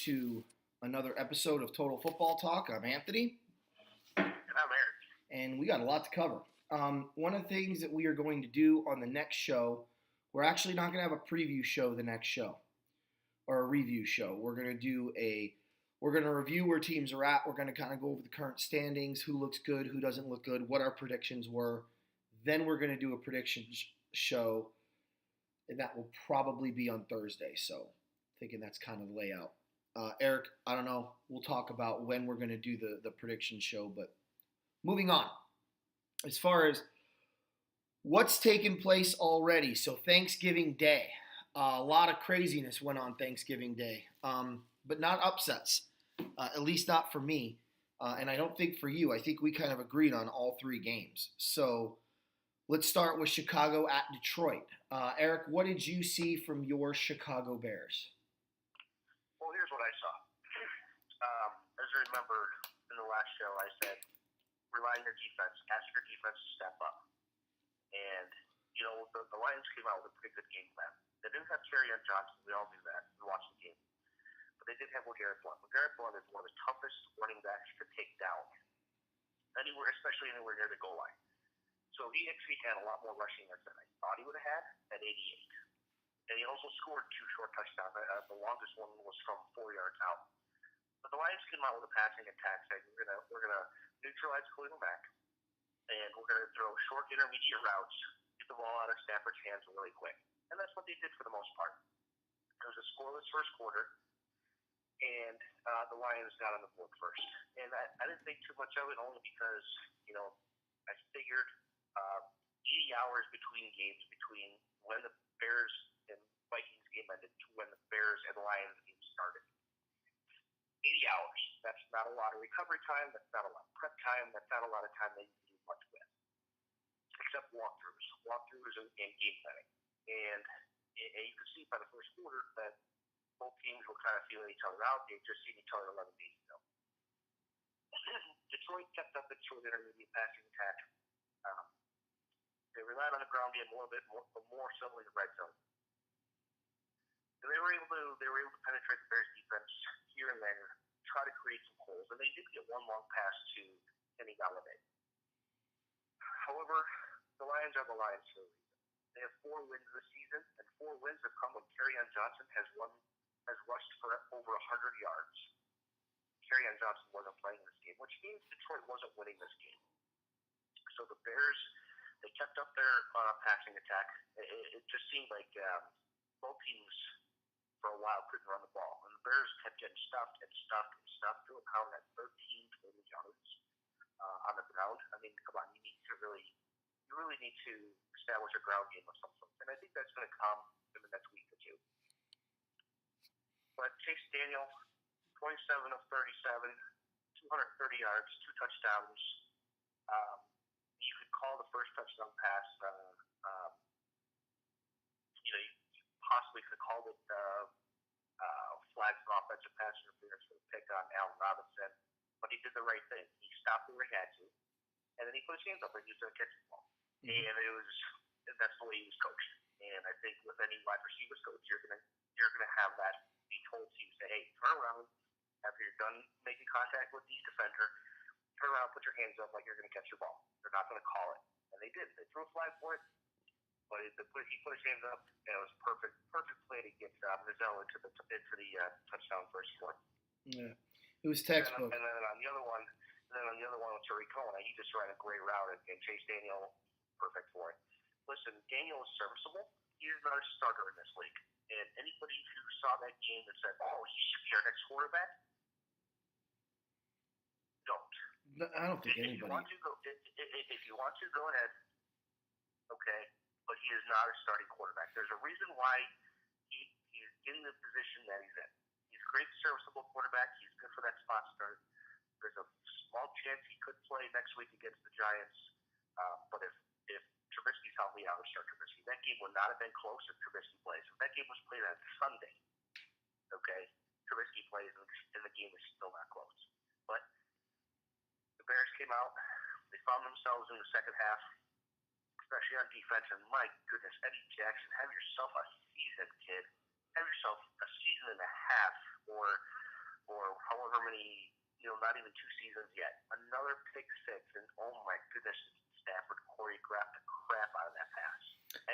to another episode of Total Football Talk. I'm Anthony. And I'm Eric. And we got a lot to cover. One of the things that we are going to do on the next show, we're actually not going to have a preview show the next show, or a review show. We're going to review where teams are at. We're going to kind of go over the current standings, who looks good, who doesn't look good, what our predictions were. Then we're going to do a prediction show, and that will probably be on Thursday. So thinking that's kind of the layout. Eric, I don't know. We'll talk about when we're going to do the prediction show, but moving on. As far as what's taken place already, so Thanksgiving Day. A lot of craziness went on Thanksgiving Day, but not upsets, at least not for me, and I don't think for you. I think we kind of agreed on all three games. So let's start with Chicago at Detroit. Eric, what did you see from your Chicago Bears? Well, here's what I saw. As you remember in the last show, I said, rely on your defense. Ask your defense to step up. And, the Lions came out with a pretty good game plan. They didn't have Kerryon Johnson. We all knew that. We watched the game. But they did have LeGarrette Blount. LeGarrette Blount is one of the toughest running backs to take down, especially anywhere near the goal line. So he actually had a lot more rushing yards than I thought he would have had at 88. And he also scored 2 short touchdowns. The longest one was from 4 yards out. But the Lions came out with a passing attack saying we're gonna neutralize Khalil Mack, and we're gonna throw short intermediate routes, get the ball out of Stafford's hands really quick. And that's what they did for the most part. It was a scoreless first quarter, and the Lions got on the board first. And I didn't think too much of it, only because I figured 80 hours between games, between when the Bears and Vikings game ended to when the Bears and Lions game started. 80 hours. That's not a lot of recovery time. That's not a lot of prep time. That's not a lot of time that you can do much with, except walkthroughs and game planning. And you could see by the first quarter that both teams were kind of feeling each other out. They'd just seen each other 11 days ago. Detroit kept up its short intermediate passing attack. They relied on the ground game a little bit more so in the red zone. And they were able to penetrate the Bears defense here and there, try to create some holes, and they did get one long pass to Kenny Golladay. However, the Lions are the Lions for a reason. They have 4 wins this season, and 4 wins have come when Kerryon Johnson has rushed for over 100 yards. Kerryon Johnson wasn't playing this game, which means Detroit wasn't winning this game. So the Bears, they kept up their passing attack. It just seemed like both teams for a while couldn't run the ball. And the Bears kept getting stuffed to a count at 13 total yards on the ground. I mean, come on, you really need to establish a ground game of some sort. And I think that's going to come in the next week or two. But Chase Daniel, 27 of 37, 230 yards, 2 touchdowns. You could call the first touchdown pass, you possibly could call it flag for offensive pass interference for the pick on Allen Robinson, but he did the right thing. He stopped where he had to, and then he put his hands up and he was going to catch the ball. Mm-hmm. And that's the way he was coached. And I think with any wide receivers coach, you're gonna have that be told to you, say, hey, turn around after you're done making contact with the defender. Turn around, put your hands up like you're going to catch your ball. They're not going to call it. And they did. They threw a flag for it, but he put his hands up, and it was perfect play to get Rizzo into the touchdown first score. Yeah, it was textbook. And then on the other one with Tariq Cohen, he just ran a great route, and Chase Daniel, perfect for it. Listen, Daniel is serviceable. He's not a starter in this league. And anybody who saw that game that said, oh, he should be our next quarterback, don't. I don't think anybody. If you want to, go ahead. Okay, but he is not a starting quarterback. There's a reason why he's in the position that he's in. He's a great serviceable quarterback. He's good for that spot start. There's a small chance he could play next week against the Giants. But if Trubisky's healthy, I would start Trubisky. That game would not have been close if Trubisky plays. If that game was played on Sunday, okay, Trubisky plays and the game is still not close. But the Bears came out. They found themselves in the second half, especially on defense. And my goodness, Eddie Jackson, have yourself a season, kid. Have yourself a season and a half, or or however many, not even 2 seasons yet. Another pick six, and oh my goodness, Stafford choreographed the crap out of that pass.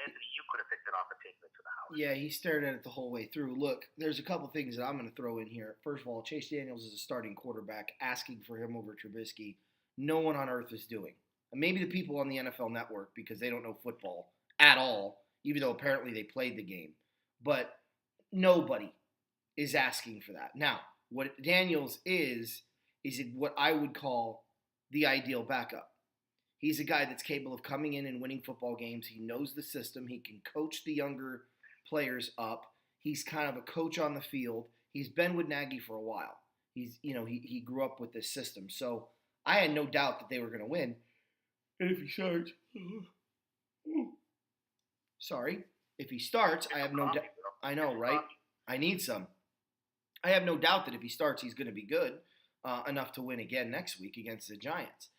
Anthony, you could have picked it off and taken it to the house. Yeah, he stared at it the whole way through. Look, there's a couple things that I'm going to throw in here. First of all, Chase Daniels is a starting quarterback. Asking for him over Trubisky, no one on earth is doing. And maybe the people on the NFL Network, because they don't know football at all, even though apparently they played the game. But nobody is asking for that. Now, what Daniels is what I would call the ideal backup. He's a guy that's capable of coming in and winning football games. He knows the system. He can coach the younger players up. He's kind of a coach on the field. He's been with Nagy for a while. He grew up with this system. So I had no doubt that they were going to win. And if he starts, if he starts, I have no doubt. I know, right? I need some. I have no doubt that if he starts, he's going to be good enough to win again next week against the Giants.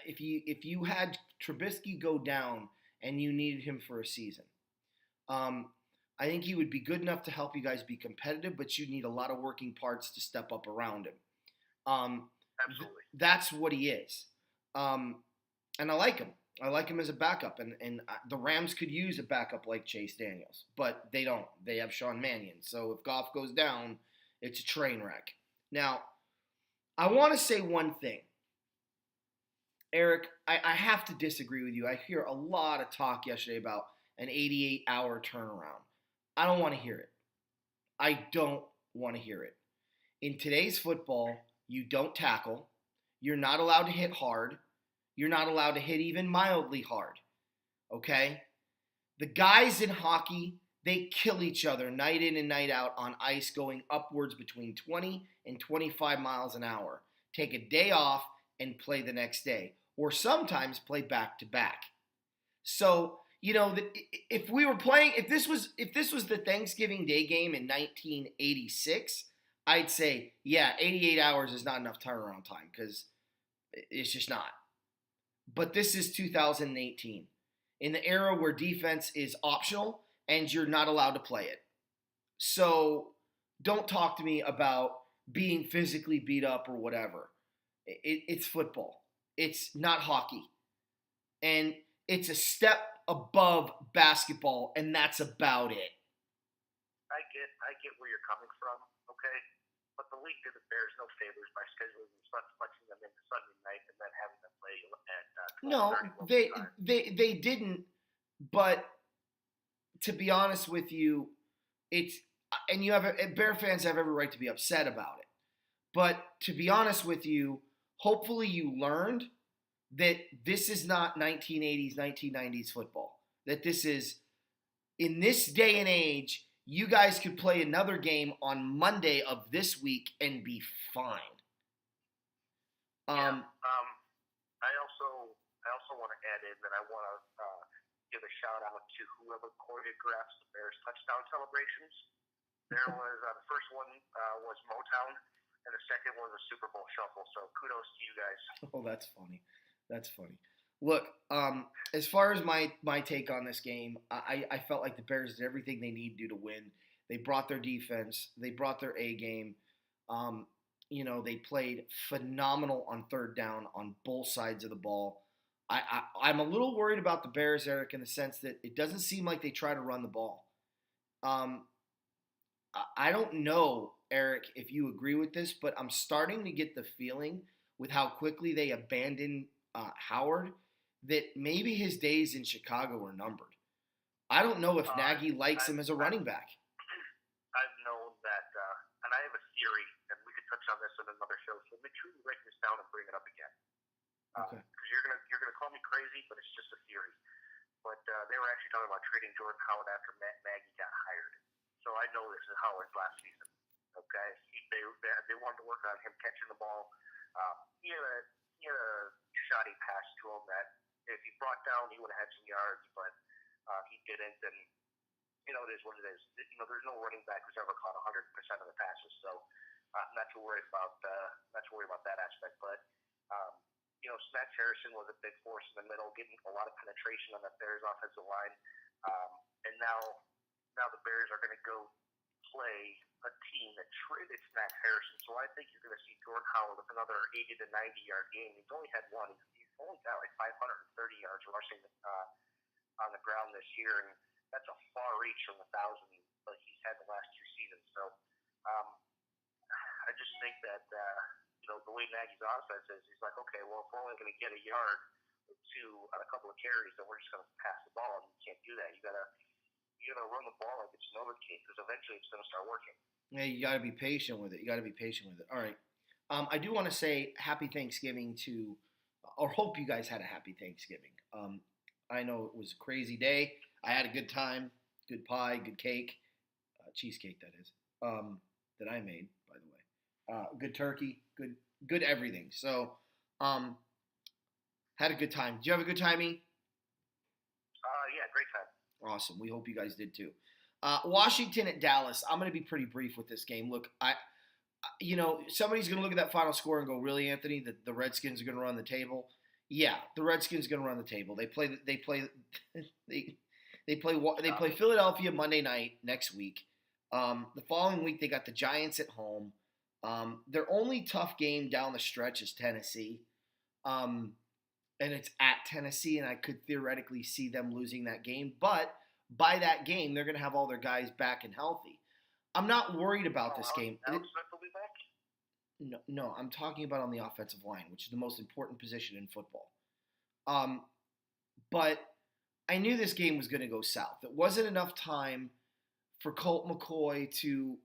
If you had Trubisky go down and you needed him for a season, I think he would be good enough to help you guys be competitive, but you need a lot of working parts to step up around him. Absolutely. That's what he is. And I like him. I like him as a backup. And the Rams could use a backup like Chase Daniels, but they don't. They have Sean Mannion. So if Goff goes down, it's a train wreck. Now, I want to say one thing. Eric, I have to disagree with you. I hear a lot of talk yesterday about an 88-hour turnaround. I don't want to hear it. I don't want to hear it. In today's football, you don't tackle. You're not allowed to hit hard. You're not allowed to hit even mildly hard. Okay? The guys in hockey, they kill each other night in and night out on ice going upwards between 20 and 25 miles an hour. Take a day off and play the next day, or sometimes play back to back. So, if we were playing, if this was the Thanksgiving Day game in 1986, I'd say, yeah, 88 hours is not enough turnaround time because it's just not. But this is 2018, in the era where defense is optional and you're not allowed to play it. So don't talk to me about being physically beat up or whatever. It's football. It's not hockey. And it's a step above basketball, and that's about it. I get where you're coming from, okay? But the league did the Bears no favors by scheduling them, flexing them into Sunday night, and then having them play at 12:30. No, they didn't. But to be honest with you, and Bear fans have every right to be upset about it. But to be honest with you, hopefully you learned that this is not 1980s, 1990s football. That this is, in this day and age, you guys could play another game on Monday of this week and be fine. I also want to add in that I want to give a shout out to whoever choreographs the Bears touchdown celebrations. There was the first one was Motown, and the second one was Super Bowl Shuffle. So kudos to you guys. Oh, that's funny. That's funny. Look, as far as my take on this game, I felt like the Bears did everything they need to do to win. They brought their defense. They brought their A game. They played phenomenal on third down on both sides of the ball. I'm a little worried about the Bears, Eric, in the sense that it doesn't seem like they try to run the ball. I don't know, Eric, if you agree with this, but I'm starting to get the feeling with how quickly they abandoned Howard that maybe his days in Chicago are numbered. I don't know if Nagy likes him as a running back. I've known that, and I have a theory, and we could touch on this in another show, so make sure you write this down and bring it up again. Okay. Because you're gonna call me crazy, but it's just a theory. But they were actually talking about trading Jordan Howard after Nagy got hired. So I know this is Howard's last season. Okay, they wanted to work on him catching the ball. He had a shoddy pass to him that if he brought down, he would have had some yards, but he didn't. And it is what it is. There's no running back who's ever caught 100% of the passes, so not too worried about that aspect. But Snatch Harrison was a big force in the middle, getting a lot of penetration on the Bears offensive line, and now the Bears are going to go play a team that traded Matt Harrison, so I think you're going to see Jordan Howard with another 80 to 90-yard game. He's only had one. He's only got like 530 yards rushing on the ground this year, and that's a far reach from the 1,000 like he's had the last 2 seasons. So um, I just think that the way Nagy's offense is, he's like, okay, well, if we're only going to get a yard or two on a couple of carries, then we're just going to pass the ball, and you can't do that. You gotta run the ball like it's Novocaine, because eventually it's going to start working. Yeah, you got to be patient with it. All right. I do want to say happy Thanksgiving or hope you guys had a happy Thanksgiving. I know it was a crazy day. I had a good time, good pie, good cake, cheesecake that is, that I made, by the way. Good turkey, good everything. So, had a good time. Did you have a good time, E? Yeah, great time. Awesome. We hope you guys did too. Washington at Dallas. I'm going to be pretty brief with this game. Look, somebody's going to look at that final score and go, "Really, Anthony? The Redskins are going to run the table?" Yeah, the Redskins are going to run the table. They play Philadelphia Monday night next week. The following week they got the Giants at home. Their only tough game down the stretch is Tennessee. And it's at Tennessee, and I could theoretically see them losing that game. But by that game, they're going to have all their guys back and healthy. I'm not worried about this game. Alex Smith will be back? No, I'm talking about on the offensive line, which is the most important position in football. But I knew this game was going to go south. It wasn't enough time for Colt McCoy to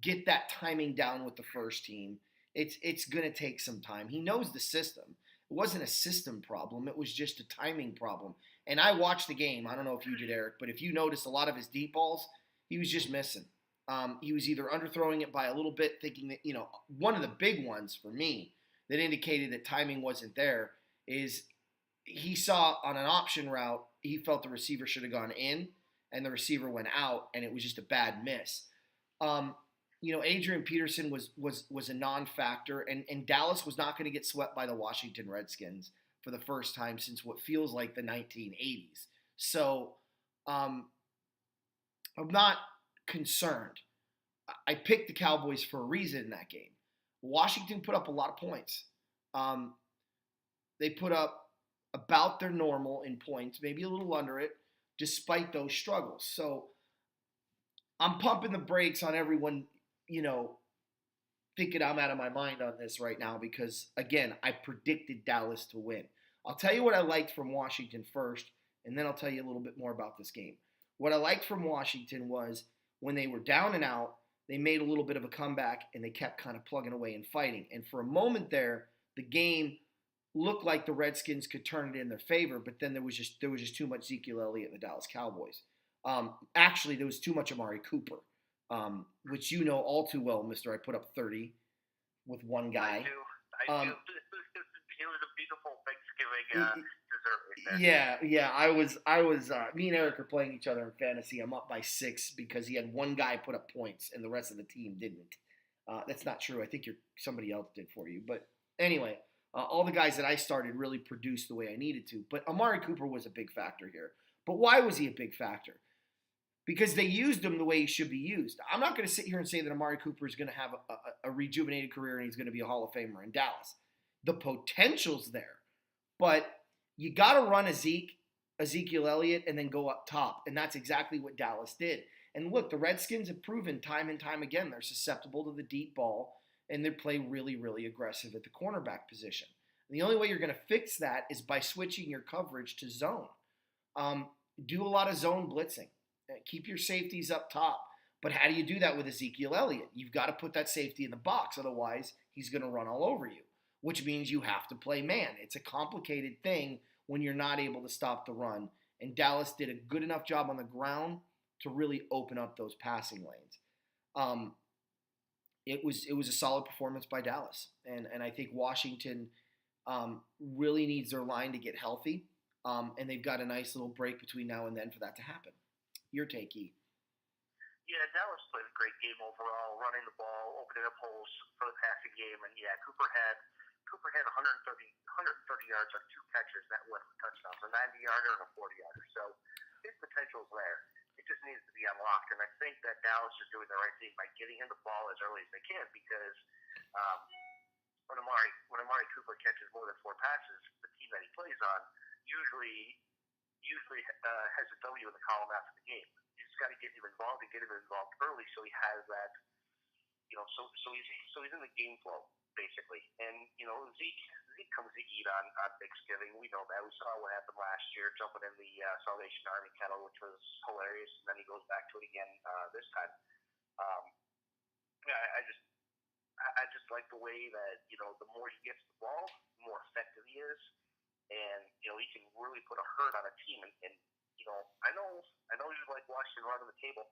get that timing down with the first team. It's going to take some time. He knows the system. It wasn't a system problem. It was just a timing problem. And I watched the game. I don't know if you did, Eric, but if you noticed a lot of his deep balls, he was just missing. He was either underthrowing it by a little bit, thinking that, one of the big ones for me that indicated that timing wasn't there is he saw on an option route, he felt the receiver should have gone in, and the receiver went out, and it was just a bad miss. Adrian Peterson was a non-factor, and Dallas was not going to get swept by the Washington Redskins for the first time since what feels like the 1980s. So I'm not concerned. I picked the Cowboys for a reason in that game. Washington put up a lot of points. They put up about their normal in points, maybe a little under it, despite those struggles. So I'm pumping the brakes on everyone, thinking I'm out of my mind on this right now because, again, I predicted Dallas to win. I'll tell you what I liked from Washington first, and then I'll tell you a little bit more about this game. What I liked from Washington was when they were down and out, they made a little bit of a comeback, and they kept kind of plugging away and fighting. And for a moment there, the game looked like the Redskins could turn it in their favor, but then there was just too much Ezekiel Elliott and the Dallas Cowboys. Actually, there was too much Amari Cooper, which you know all too well, Mister. I put up 30 with one guy. I do. It was a beautiful Thanksgiving dessert right there. Yeah. I was. Me and Eric are playing each other in fantasy. I'm up by 6 because he had one guy put up points and the rest of the team didn't. That's not true. I think somebody else did for you. But anyway, all the guys that I started really produced the way I needed to. But Amari Cooper was a big factor here. But why was he a big factor? Because they used him the way he should be used. I'm not going to sit here and say that Amari Cooper is going to have a rejuvenated career and he's going to be a Hall of Famer in Dallas. The potential's there, but you got to run Ezekiel Elliott and then go up top, and that's exactly what Dallas did. And look, the Redskins have proven time and time again they're susceptible to the deep ball, and they play really, really aggressive at the cornerback position. And the only way you're going to fix that is by switching your coverage to zone. Do a lot of zone blitzing. Keep your safeties up top. But how do you do that with Ezekiel Elliott? You've got to put that safety in the box, otherwise he's going to run all over you, which means you have to play man. It's a complicated thing when you're not able to stop the run. And Dallas did a good enough job on the ground to really open up those passing lanes. It was a solid performance by Dallas. And I think Washington really needs their line to get healthy. And they've got a nice little break between now and then for that to happen. Your take, E. Yeah, Dallas played a great game overall, running the ball, opening up holes for the passing game. And yeah, Cooper had 130 yards on 2 catches that went for touchdowns, a 90-yarder and a 40-yarder. So his potential is there. It just needs to be unlocked, and I think that Dallas is doing the right thing by getting him the ball as early as they can because um, when Amari Cooper catches more than 4 passes, the team that he plays on usually has a W in the column after the game. You just got to get him involved and get him involved early so he has that, so he's in the game flow basically. And Zeke comes to eat on Thanksgiving. We know that. We saw what happened last year, jumping in the Salvation Army kettle, which was hilarious, and then he goes back to it again this time. Yeah, I just like the way that the more he gets the ball, the more effective he is, and he can really put a hurt on a team. And I know you like Washington running the table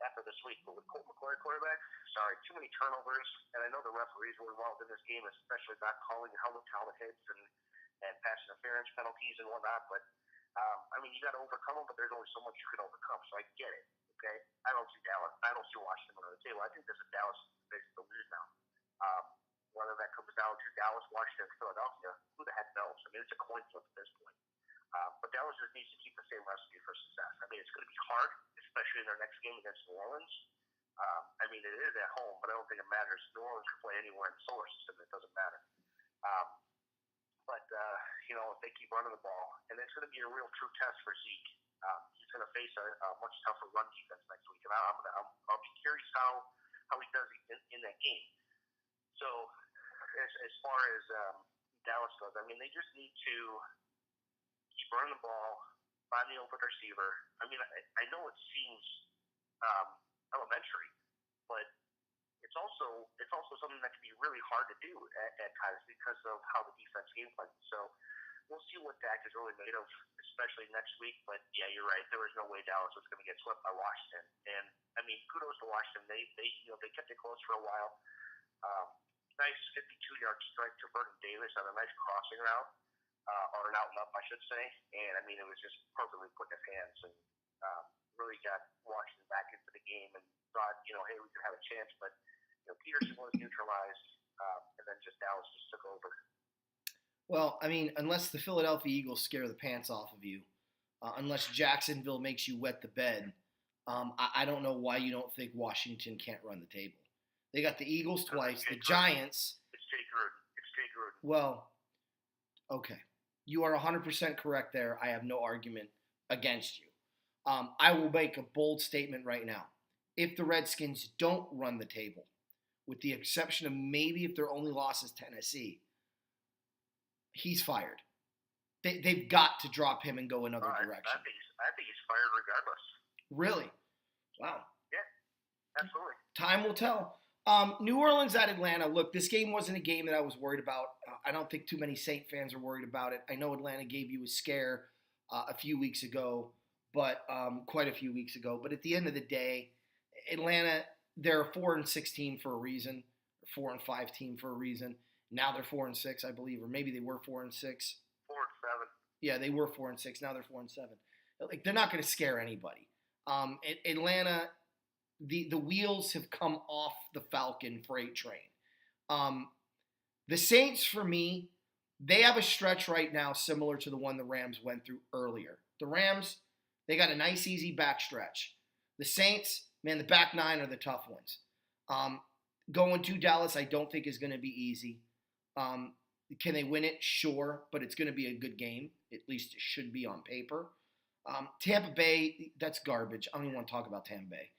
after this week, but with Colt McCoy quarterback, sorry, too many turnovers. And I know the referees were involved in this game, especially not calling helmet hits and pass interference penalties and whatnot. But you got to overcome them, but there's only so much you can overcome. So I get it. Okay, I don't see Washington on the table. I think this is Dallas division to lose now. Whether that comes down to Dallas, Washington, Philadelphia, who the heck knows? I mean, it's a coin flip at this point. But Dallas just needs to keep the same recipe for success. I mean, it's going to be hard, especially in their next game against New Orleans. It is at home, but I don't think it matters. New Orleans can play anywhere in the solar system. It doesn't matter. If they keep running the ball, and it's going to be a real true test for Zeke. He's going to face a much tougher run defense next week, and I'll be curious how he does in that game. So, as far as Dallas goes, they just need to keep running the ball, find the open receiver. I know it seems elementary, but it's also something that can be really hard to do at times because of how the defense game plans. So we'll see what Dak is really made of, especially next week. But yeah, you're right. There was no way Dallas was going to get swept by Washington. And kudos to Washington. They kept it close for a while. Nice 52-yard strike to Vernon Davis on a nice crossing route, or an out and up, I should say. And it was just perfectly put in his hands, and really got Washington back into the game and thought, hey, we could have a chance. But Peterson was neutralized, and then just Dallas just took over. Well, unless the Philadelphia Eagles scare the pants off of you, unless Jacksonville makes you wet the bed, I don't know why you don't think Washington can't run the table. They got the Eagles twice, the Giants. It's Jake Gruden. Well, okay. You are 100% correct there. I have no argument against you. I will make a bold statement right now. If the Redskins don't run the table, with the exception of maybe if their only loss is Tennessee, he's fired. They've got to drop him and go another direction. I think he's fired regardless. Really? Wow. Yeah, absolutely. Time will tell. New Orleans at Atlanta. Look, this game wasn't a game that I was worried about. I don't think too many Saint fans are worried about it. I know Atlanta gave you a scare a few weeks ago, but quite a few weeks ago. But at the end of the day, Atlanta, they're a 4-6 team for a reason, 4-5 team for a reason. Now they're 4-6, I believe, or maybe they were 4-6. 4-7. Yeah, they were 4-6. Now they're 4-7. Like, they're not going to scare anybody. Atlanta, the wheels have come off the Falcon freight train. The Saints, for me, they have a stretch right now similar to the one the Rams went through earlier. The Rams, they got a nice, easy back stretch. The Saints, man, the back nine are the tough ones. Going to Dallas, I don't think is going to be easy. Can they win it? Sure, but it's going to be a good game. At least it should be on paper. Tampa Bay, that's garbage. I don't even want to talk about Tampa Bay.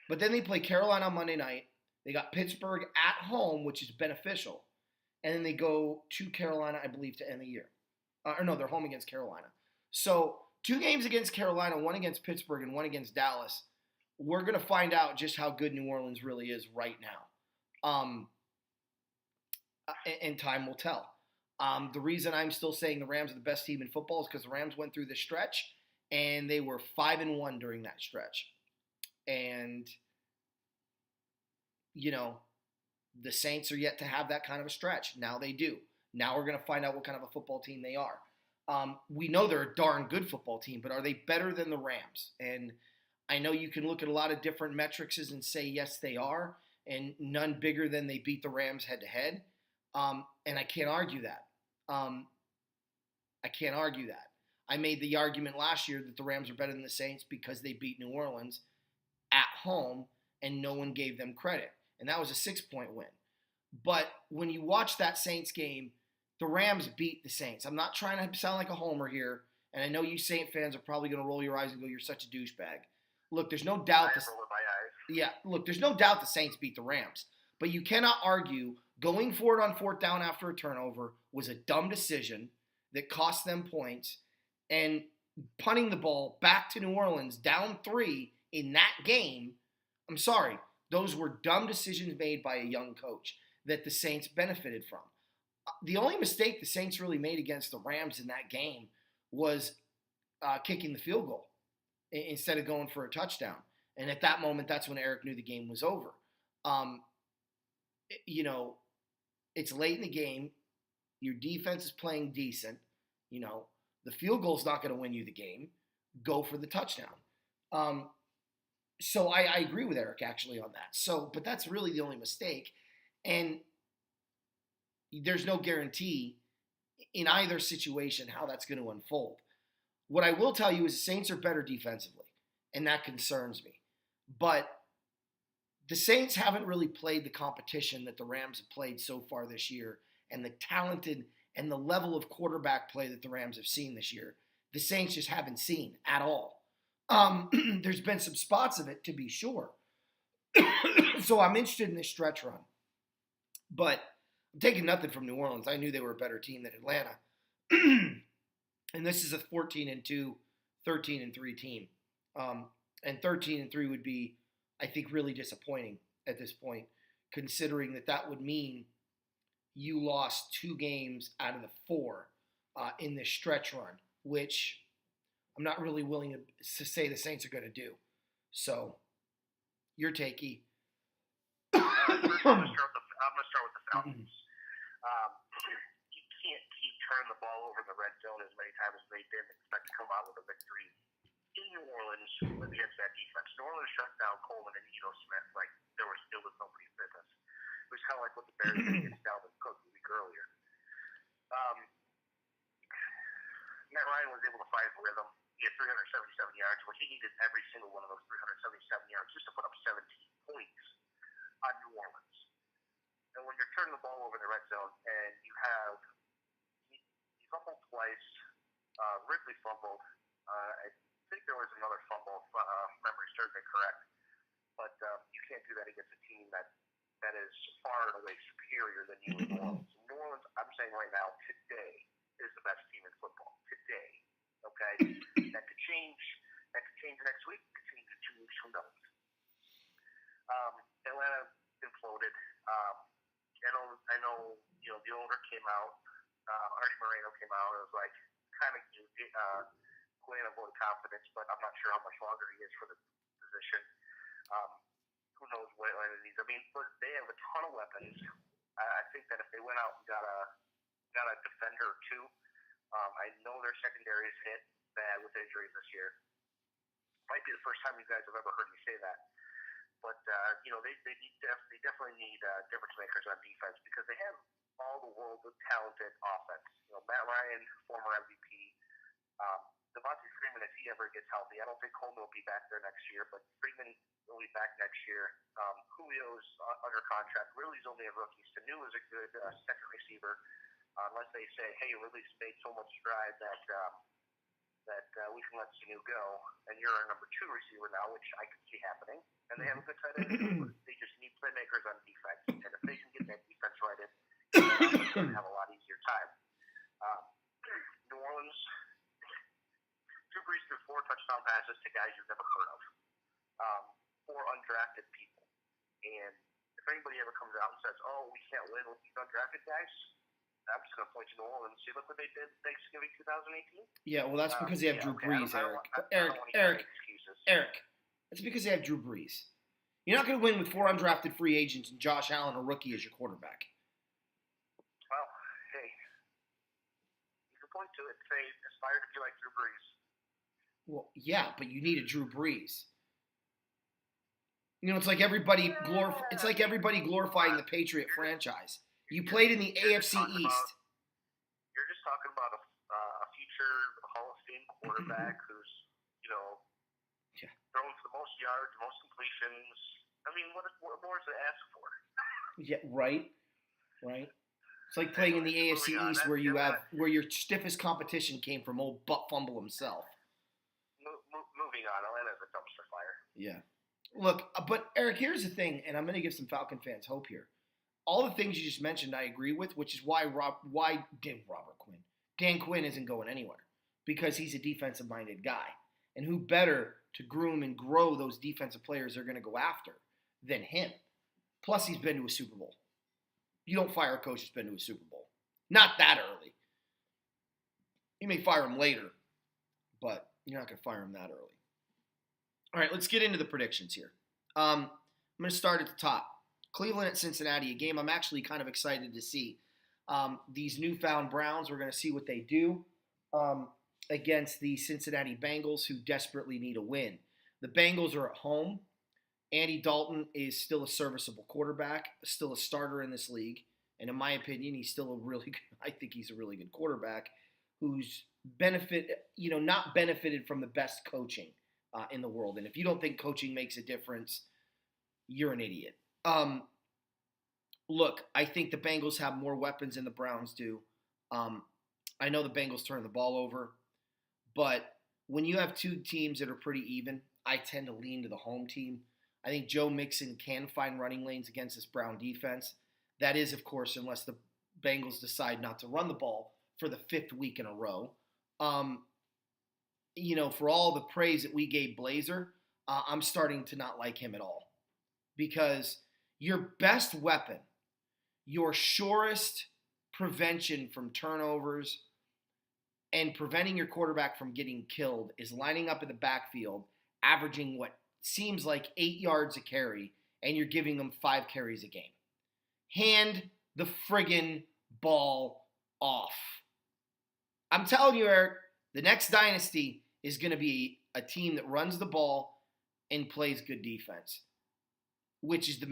But then they play Carolina on Monday night. They got Pittsburgh at home, which is beneficial. And then they go to Carolina, I believe, to end the year. They're home against Carolina. So 2 games against Carolina, 1 against Pittsburgh, and 1 against Dallas. We're going to find out just how good New Orleans really is right now. And time will tell. The reason I'm still saying the Rams are the best team in football is because the Rams went through the stretch, and they were 5-1 during that stretch. And, the Saints are yet to have that kind of a stretch. Now they do. Now we're going to find out what kind of a football team they are. We know they're a darn good football team, but are they better than the Rams? And I know you can look at a lot of different metrics and say, yes, they are, and none bigger than they beat the Rams head-to-head. And I can't argue that. I made the argument last year that the Rams are better than the Saints because they beat New Orleans at home and no one gave them credit. And that was a 6-point win. But when you watch that Saints game, the Rams beat the Saints. I'm not trying to sound like a homer here, and I know you Saint fans are probably going to roll your eyes and go, "You're such a douchebag." Look, there's no doubt. There's no doubt the Saints beat the Rams. But you cannot argue going for it on 4th down after a turnover was a dumb decision that cost them points, and punting the ball back to New Orleans down 3 in that game. I'm sorry, those were dumb decisions made by a young coach that the Saints benefited from. The only mistake the Saints really made against the Rams in that game was kicking the field goal instead of going for a touchdown. And at that moment, that's when Eric knew the game was over. It's late in the game. Your defense is playing decent. The field goal's not going to win you the game. Go for the touchdown. So I agree with Eric actually on that. But that's really the only mistake. And there's no guarantee in either situation how that's going to unfold. What I will tell you is the Saints are better defensively, and that concerns me. But the Saints haven't really played the competition that the Rams have played so far this year, and the talented and the level of quarterback play that the Rams have seen this year. The Saints just haven't seen at all. There's been some spots of it, to be sure. So I'm interested in this stretch run. But I'm taking nothing from New Orleans. I knew they were a better team than Atlanta. And this is a 14-2, 13-3 team. And 13-3 would be, I think, really disappointing at this point, considering that would mean you lost 2 games out of the 4 in this stretch run, which I'm not really willing to say the Saints are going to do. So, your takey. I'm going to start with the Falcons. You can't keep turning the ball over in the red zone as many times as they did and expect to come out with a victory in New Orleans against that defense. New Orleans shut down Coleman and Ito Smith like it was nobody's business. It was kind of like what the Bears did against Dalvin Cook a week earlier. Matt Ryan was able to find a rhythm. He had 377 yards, where he needed every single one of those 377 yards just to put up 17 points on New Orleans. And when you're turning the ball over in the red zone and you fumbled twice, Ridley fumbled. I think there was another fumble, if memory serves me correct. But you can't do that against a team that is far and away superior than you in New Orleans. New Orleans, I'm saying right now, today is the best team in football. Today, okay? That could change. That could change next week. It could change in 2 weeks from now. Atlanta imploded. I know. The owner came out. Artie Moreno came out. It was like kind of playing a vote of confidence, but I'm not sure how much longer he is for the position. Who knows what Atlanta needs? I mean, but they have a ton of weapons. I think that if they went out and got a defender or 2, I know their secondary is hit bad with injuries this year. Might be the first time you guys have ever heard me say that. But they definitely need difference makers on defense because they have all the world's talented offense. Matt Ryan, former MVP. Devontae Freeman, if he ever gets healthy, I don't think Coleman will be back there next year, but Freeman will be back next year. Julio's under contract. Ridley's only a rookie. Sanu is a good second receiver, unless they say, hey, Ridley's made so much stride that we can let Sanu go, and you're our number 2 receiver now, which I can see happening. And they have a good tight end. They just need playmakers on defense, and if they can get that defense righted, they're going to have a lot easier time. New Orleans, Drew Brees threw 4 touchdown passes to guys you've never heard of, 4 undrafted people. And if anybody ever comes out and says, oh, we can't win with these undrafted guys, I'm just going to point to New Orleans and see, look what they did Thanksgiving 2018. Yeah, well, that's because they have Drew Brees, Eric. Eric, that's because they have Drew Brees. You're not going to win with 4 undrafted free agents and Josh Allen, a rookie, as your quarterback. Well, hey, you can point to it and say, aspire to be like Drew Brees. Well, yeah, but you need a Drew Brees. It's like everybody glorifying the Patriot franchise. You played in the AFC East. You're just talking about a future Hall of Fame quarterback who's, Yeah. thrown for the most yards, most completions. I mean, what more is to ask for? Yeah, right. It's like playing in the AFC East where your stiffest competition came from old butt fumble himself. Moving on, Atlanta's a dumpster fire. Yeah. Look, but Eric, here's the thing, and I'm going to give some Falcon fans hope here. All the things you just mentioned, I agree with, which is why Dan Quinn isn't going anywhere, because he's a defensive-minded guy, and who better to groom and grow those defensive players they're going to go after than him? Plus, he's been to a Super Bowl. You don't fire a coach that's been to a Super Bowl. Not that early. You may fire him later, but you're not going to fire him that early. All right, let's get into the predictions here. I'm going to start at the top. Cleveland at Cincinnati, a game I'm actually kind of excited to see. These newfound Browns, we're going to see what they do against the Cincinnati Bengals, who desperately need a win. The Bengals are at home. Andy Dalton is still a serviceable quarterback, still a starter in this league. And in my opinion, he's still I think he's a really good quarterback who's not benefited from the best coaching in the world. And if you don't think coaching makes a difference, you're an idiot. Look, I think the Bengals have more weapons than the Browns do. I know the Bengals turn the ball over, but when you have two teams that are pretty even, I tend to lean to the home team. I think Joe Mixon can find running lanes against this Brown defense. That is, of course, unless the Bengals decide not to run the ball for the fifth week in a row. For all the praise that we gave Blazer, I'm starting to not like him at all. Because your best weapon, your surest prevention from turnovers and preventing your quarterback from getting killed is lining up in the backfield, averaging what seems like 8 yards a carry, and you're giving them 5 carries a game. Hand the friggin' ball off. I'm telling you, Eric, the next dynasty is going to be a team that runs the ball and plays good defense, which is the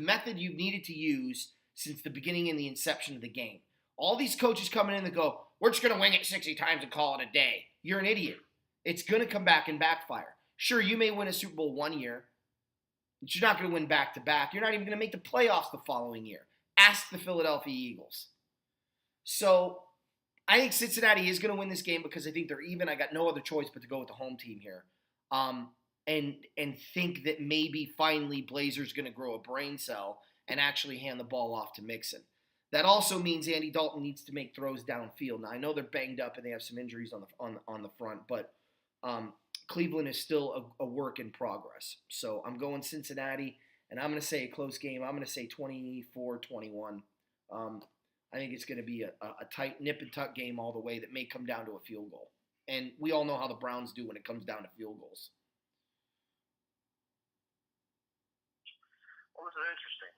method you've needed to use since the beginning and the inception of the game. All these coaches coming in that go, we're just going to wing it 60 times and call it a day. You're an idiot. It's going to come back and backfire. Sure, you may win a Super Bowl one year, but you're not going to win back-to-back. You're not even going to make the playoffs the following year. Ask the Philadelphia Eagles. So I think Cincinnati is going to win this game because I think they're even. I got no other choice but to go with the home team here. And think that maybe finally Blazer's going to grow a brain cell and actually hand the ball off to Mixon. That also means Andy Dalton needs to make throws downfield. Now I know they're banged up and they have some injuries on the front, but Cleveland is still a work in progress. So I'm going Cincinnati, and I'm going to say a close game. I'm going to say 24-21. I think it's going to be a tight nip and tuck game all the way that may come down to a field goal. And we all know how the Browns do when it comes down to field goals. Well, this is interesting.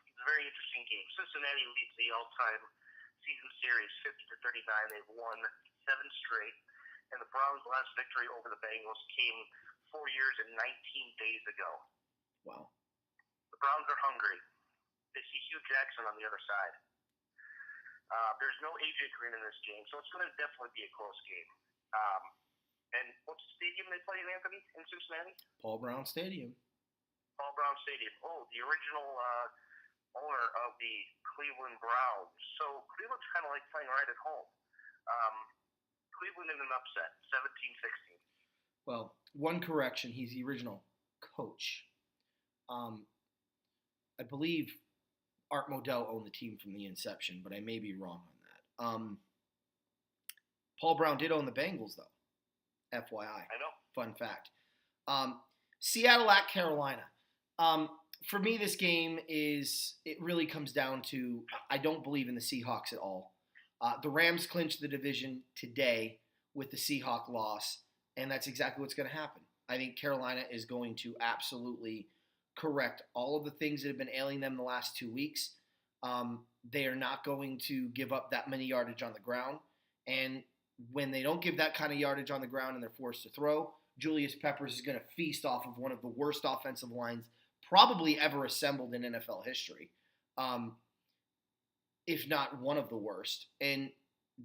It's a very interesting game. Cincinnati leads the all-time season series 50-39. They've won 7 straight. And the Browns' last victory over the Bengals came 4 years and 19 days ago. Wow. The Browns are hungry. They see Hugh Jackson on the other side. There's no AJ Green in this game, so it's going to definitely be a close game. And what's the stadium they play in, Anthony, in Cincinnati? Paul Brown Stadium. Paul Brown Stadium. Oh, the original owner of the Cleveland Browns. So Cleveland's kind of like playing right at home. Cleveland in an upset, 17-16. Well, one correction. He's the original coach. I believe Art Modell owned the team from the inception, but I may be wrong on that. Paul Brown did own the Bengals, though. FYI. I know. Fun fact. Seattle at Carolina. For me, this game it really comes down to, I don't believe in the Seahawks at all. The Rams clinched the division today with the Seahawks loss, and that's exactly what's going to happen. I think Carolina is going to absolutely correct all of the things that have been ailing them the last 2 weeks. They are not going to give up that many yardage on the ground, and when they don't give that kind of yardage on the ground and they're forced to throw, Julius Peppers is going to feast off of one of the worst offensive lines probably ever assembled in NFL history. if not one of the worst. And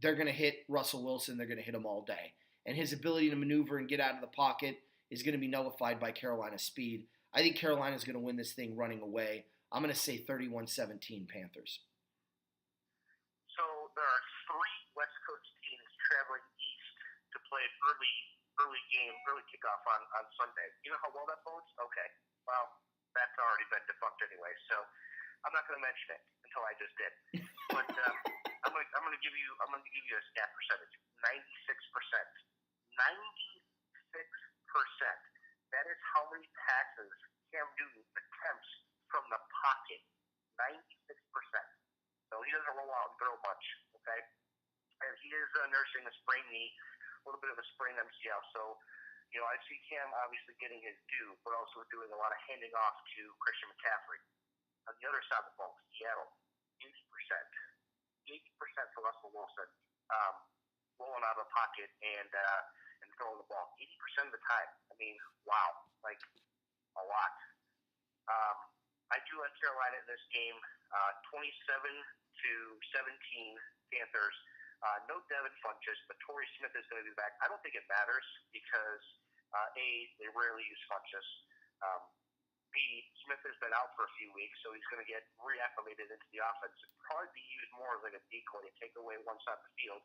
they're going to hit Russell Wilson. They're going to hit him all day. And his ability to maneuver and get out of the pocket is going to be nullified by Carolina's speed. I think Carolina's going to win this thing running away. I'm going to say 31-17 Panthers. So there are three West Coast teams traveling east to play an early game, early kickoff on Sunday. You know how well that bodes? Okay. Well, that's already been defunct anyway, so I'm not going to mention it until I just did. But I'm going to give you a stat percentage. 96%. 96%. That is how many passes Cam Newton attempts from the pocket. 96%. So he doesn't roll out and throw much, okay? And he is nursing a sprained knee, a little bit of a sprained MCL. So, I see Cam obviously getting his due, but also doing a lot of handing off to Christian McCaffrey. On the other side of the ball, Seattle, 80%. 80% for Russell Wilson, rolling out of the pocket and throwing the ball. 80% of the time. I mean, wow, like a lot. I do like Carolina in this game, 27-17 Panthers. No Devin Funchess, but Torrey Smith is going to be back. I don't think it matters because, A, they rarely use Funchess. B, Smith has been out for a few weeks, so he's going to get reacclimated into the offense. It'd probably be used more as like a decoy to take away one side of the field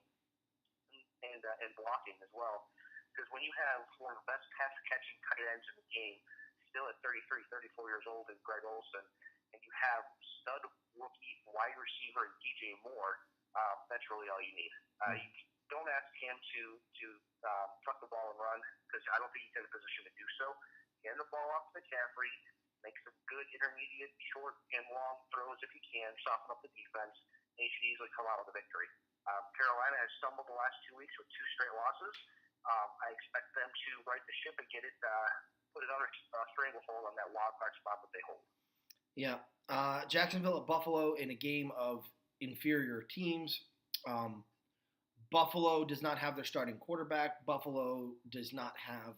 and blocking as well. Because when you have one of the best pass-catching tight ends in the game, still at 33, 34 years old, and Greg Olsen, and you have stud rookie wide receiver and DJ Moore, that's really all you need. You don't ask him to tuck the ball and run because I don't think he's in a position to do so. Hand the ball off to McCaffrey, make some good intermediate, short, and long throws if you can, soften up the defense, and you should easily come out with a victory. Carolina has stumbled the last 2 weeks with 2 straight losses. I expect them to right the ship and get it, put it under stranglehold on that wild card spot that they hold. Yeah. Jacksonville at Buffalo in a game of inferior teams. Buffalo does not have their starting quarterback. Buffalo does not have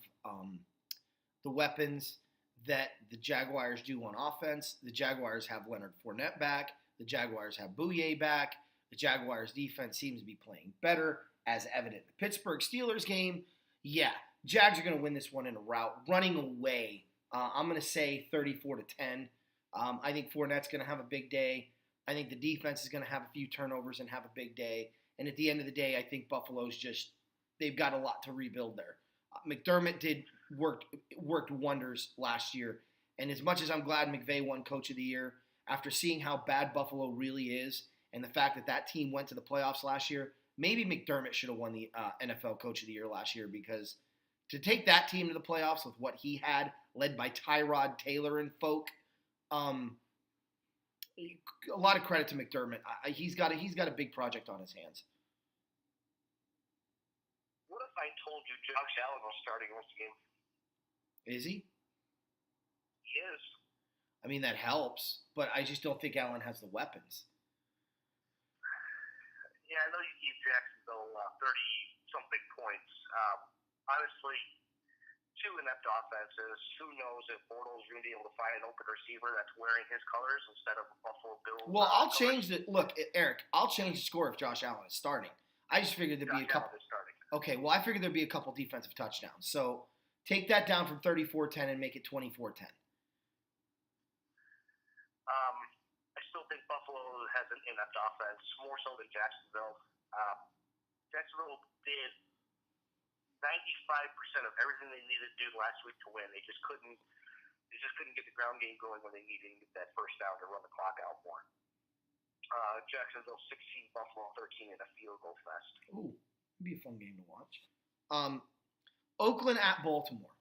the weapons that the Jaguars do on offense. The Jaguars have Leonard Fournette back. The Jaguars have Bouye back. The Jaguars' defense seems to be playing better, as evident. The Pittsburgh Steelers game, yeah, Jags are going to win this one in a rout, running away. I'm going to say 34-10. I think Fournette's going to have a big day. I think the defense is going to have a few turnovers and have a big day. And at the end of the day, I think Buffalo's they've got a lot to rebuild there. McDermott worked wonders last year. And as much as I'm glad McVay won Coach of the Year, after seeing how bad Buffalo really is and the fact that team went to the playoffs last year, maybe McDermott should have won the NFL Coach of the Year last year, because to take that team to the playoffs with what he had, led by Tyrod Taylor and folk, a lot of credit to McDermott. He's got a big project on his hands. What if I told you Josh Allen was starting this game? Is he? He is. I mean, that helps, but I just don't think Allen has the weapons. Yeah, I know you gave Jacksonville 30-something points. Honestly, 2 inept offenses. Who knows if Bortles is going to be able to find an open receiver that's wearing his colors instead of Buffalo Bills? Well, I'll change the look, Eric. I'll change the score if Josh Allen is starting. I just figured there'd be a couple. Okay, well, I figured there'd be a couple defensive touchdowns. So take that down from 34-10 and make it 24-10. I still think Buffalo has an inept offense, more so than Jacksonville. Jacksonville did 95% of everything they needed to do last week to win. They just couldn't get the ground game going when they needed to get that first down to run the clock out more. Jacksonville 16, Buffalo 13 in a field goal fest. Ooh, it'd be a fun game to watch. Oakland at Baltimore.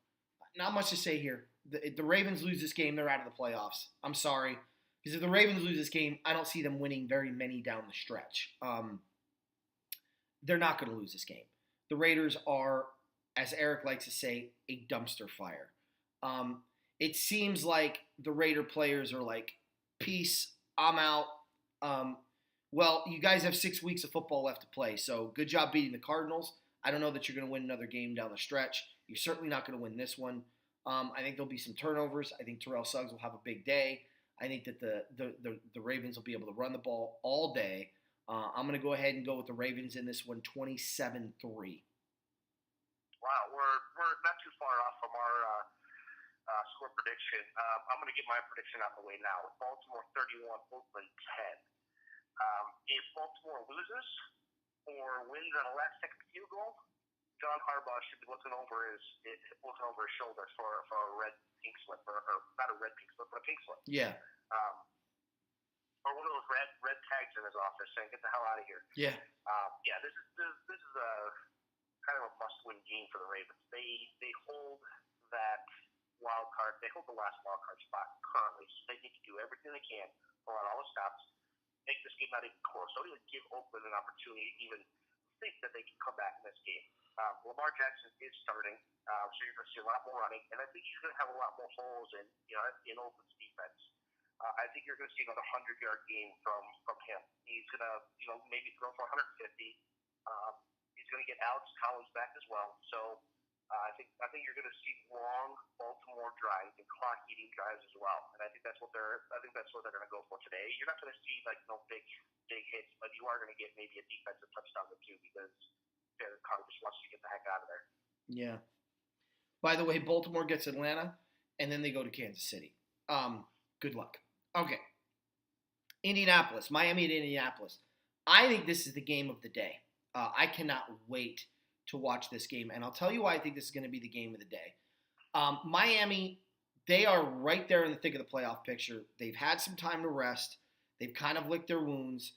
Not much to say here. The Ravens lose this game, they're out of the playoffs. I'm sorry. Because if the Ravens lose this game, I don't see them winning very many down the stretch. They're not going to lose this game. The Raiders are, as Eric likes to say, a dumpster fire. It seems like the Raider players are like, peace, I'm out. Well, you guys have 6 weeks of football left to play, so good job beating the Cardinals. I don't know that you're going to win another game down the stretch. You're certainly not going to win this one. I think there'll be some turnovers. I think Terrell Suggs will have a big day. I think that the Ravens will be able to run the ball all day. I'm going to go ahead and go with the Ravens in this one, 27-3. Wow, we're not too far off from our score prediction. I'm going to get my prediction out of the way now. Baltimore 31, Oakland 10. If Baltimore loses or wins on a last-second field goal, John Harbaugh should be looking over his shoulder for a red pink slip, or not a red pink slip, but a pink slip. Yeah. Or one of those red tags in his office saying, "Get the hell out of here." Yeah. This is a kind of a must-win game for the Ravens. They hold that wild card. They hold the last wild card spot currently, so they need to do everything they can, pull out all the stops, make this game not even close. Don't even give Oakland an opportunity to even think that they can come back in this game. Lamar Jackson is starting, so you're going to see a lot more running, and I think he's going to have a lot more holes in Oakland's defense. I think you're going to see another 100-yard game from him. He's going to maybe throw for 150. He's going to get Alex Collins back as well. So I think you're going to see long Baltimore drives and clock-eating drives as well. And I think that's what they're going to go for today. You're not going to see big hits, but you are going to get maybe a defensive touchdown or two because Derek Carr just wants to get the heck out of there. Yeah. By the way, Baltimore gets Atlanta, and then they go to Kansas City. Good luck. Okay. Indianapolis, Miami at Indianapolis. I think this is the game of the day. I cannot wait to watch this game, and I'll tell you why I think this is going to be the game of the day. Miami, they are right there in the thick of the playoff picture. They've had some time to rest. They've kind of licked their wounds.